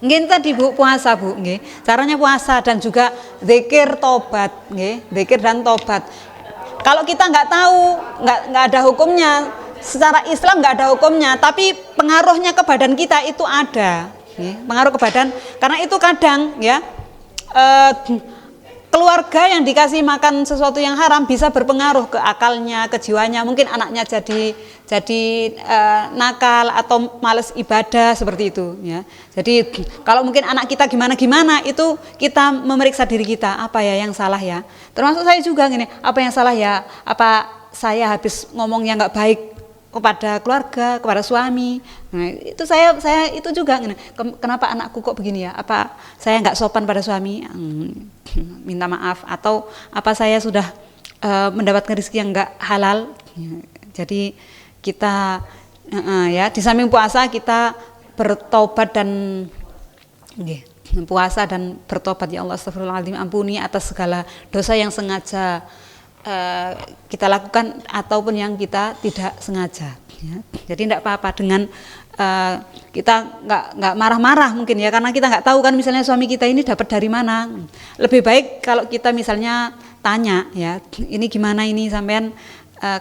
Nggih tadi Bu, puasa Bu nggih. Caranya puasa dan juga zikir tobat nggih, zikir dan tobat. Kalau kita nggak tahu, nggak ada hukumnya, secara Islam nggak ada hukumnya, tapi pengaruhnya ke badan kita itu ada. Pengaruh ke badan, karena itu kadang ya keluarga yang dikasih makan sesuatu yang haram bisa berpengaruh ke akalnya, ke jiwanya. Mungkin anaknya jadi nakal atau males ibadah seperti itu ya. Jadi kalau mungkin anak kita gimana itu kita memeriksa diri kita, apa ya yang salah ya. Termasuk saya juga gini, apa yang salah ya? Apa saya habis ngomong yang nggak baik kepada keluarga, kepada suami. Nah, itu saya itu juga kenapa anakku kok begini ya? Apa saya nggak sopan pada suami? Minta maaf, atau apa saya sudah mendapatkan rezeki yang nggak halal? Jadi kita ya di samping puasa kita bertobat dan puasa dan bertobat, ya Allah astagfirullahaladzim, ampuni atas segala dosa yang sengaja kita lakukan ataupun yang kita tidak sengaja ya. Jadi tidak apa-apa dengan kita nggak marah-marah mungkin ya, karena kita nggak tahu kan misalnya suami kita ini dapat dari mana. Lebih baik kalau kita misalnya tanya ya, ini gimana ini sampean,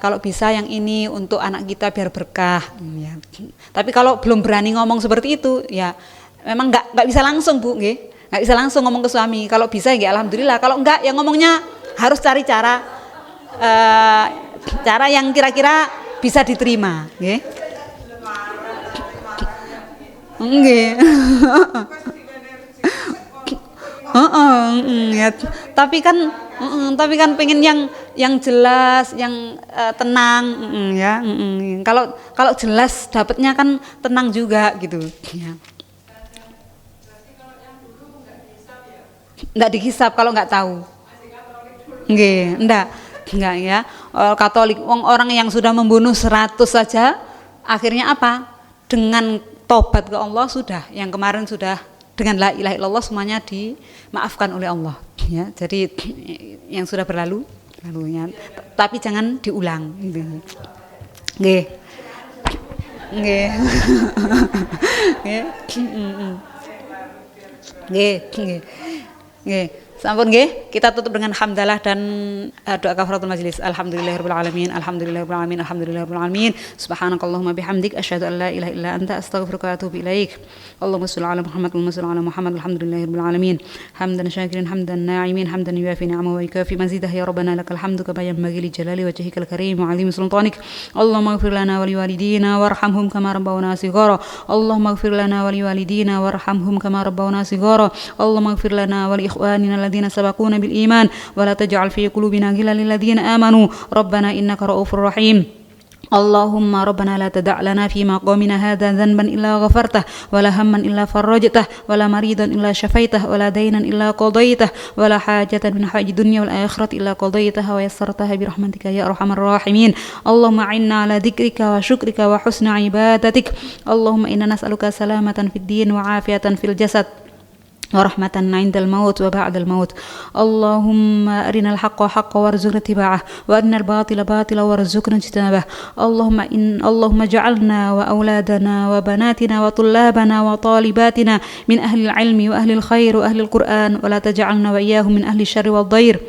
kalau bisa yang ini untuk anak kita biar berkah ya. Tapi kalau belum berani ngomong seperti itu ya memang nggak bisa langsung Bu nggak bisa langsung ngomong ke suami. Kalau bisa ya alhamdulillah, kalau enggak ya ngomongnya harus cari cara yang kira-kira bisa diterima, nggih. Nggih. Ya. Tapi kan pengen yang jelas, yang tenang, ya. Kalau jelas dapatnya kan tenang juga gitu, ya. Nggak dihisap kalau nggak tahu. Nggih, enggak ya. Katolik, orang yang sudah membunuh 100 saja akhirnya apa? Dengan tobat ke Allah sudah, yang kemarin sudah dengan la ilaha illallah semuanya dimaafkan oleh Allah. ya. Jadi yang sudah berlalu ya. Tapi jangan diulang gitu. Nggih. Nggih. Nggih. Nggih, nggih. Nggih. Sampun nggih, kita tutup dengan hamdalah dan doa kafaratul majelis. Alhamdulillahirabbil alamin, alhamdulillahirabbil alamin, alhamdulillahirabbil alamin. Subhanakallahumma bihamdik asyhadu an la ilaha illa anta astaghfiruka wa atubu ilaik. Allahumma shalli ala Muhammad wa salli ala Muhammad. Alhamdulillahirabbil alamin. Hamdan syakirin, hamdan na'imin, hamdan yuwafi ni'amahu wa yukafi mazidah ya rabbana lakal hamdu kama yanbaghi li jalali wajhikal karim wa 'azimi sultanik. Allahumma ighfir lana wa liwalidina warhamhum kama rabbawna shighara. Allahumma ighfir lana wa liwalidina warhamhum kama rabbawna shighara. Allahumma ighfir lana wa li ikhwanina الذين سبقونا بالإيمان ولا تجعل في قلوبنا غلا للذين آمنوا ربنا إنك رؤوف رحيم اللهم ربنا لا تدع لنا في مقامنا هذا ذنبا إلا غفرته ولا هما إلا فرجته ولا مريضا إلا شفيته ولا دينا إلا قضيته ولا حاجة من حاج الدنيا والآخرة إلا قضيتها ويسرتها برحمتك يا أرحم الراحمين اللهم أعنا على ذكرك وشكرك وحسن عبادتك اللهم إنا نسألك سلامة في الدين وعافية في الجسد ورحمة عند الموت وبعد الموت اللهم أرنا الحق حقا وارزقنا اتباعه وأرنا الباطل باطلا وارزقنا اجتنابه اللهم اجعلنا وأولادنا وبناتنا وطلابنا وطالباتنا من أهل العلم وأهل الخير وأهل القرآن ولا تجعلنا وإياهم من أهل الشر والضير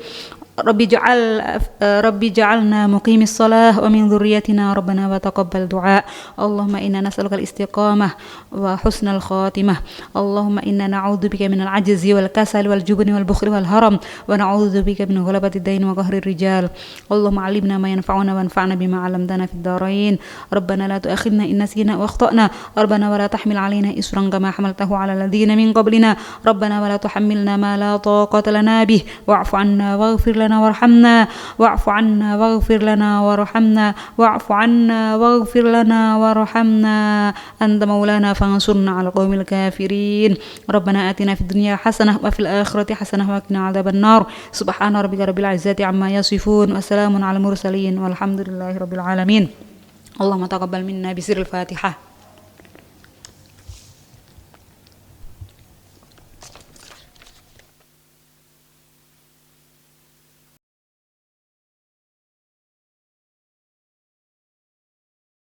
ربي جعلنا مقيم الصلاة ومن ذريتنا ربنا وتقبل دعاء اللهم إنا نسألك الاستقامة وحسن الخاتمة اللهم إنا نعوذ بك من العجز والكسل والجبن والبخل والهرم ونعوذ بك من غلبة الدين وقهر الرجال اللهم علمنا ما ينفعنا وانفعنا بما علمتنا في الدارين ربنا لا تؤاخذنا إن نسينا وأخطأنا ربنا ولا تحمل علينا إصرا كما حملته على الذين من قبلنا ربنا ولا تحملنا ما لا طاقة لنا به واعف عنا واغفر لنا وارحمنا واعف عنا واغفر لنا وارحمنا واعف عنا واغفر لنا وارحمنا أنت مولانا فانصرنا على القوم الكافرين ربنا آتنا في الدنيا حسنة وفي الآخرة حسنة وقنا عذاب النار سبحان ربك رب العزة عما يصفون وسلام على المرسلين والحمد لله رب العالمين اللهم تقبل منا بسر الفاتحة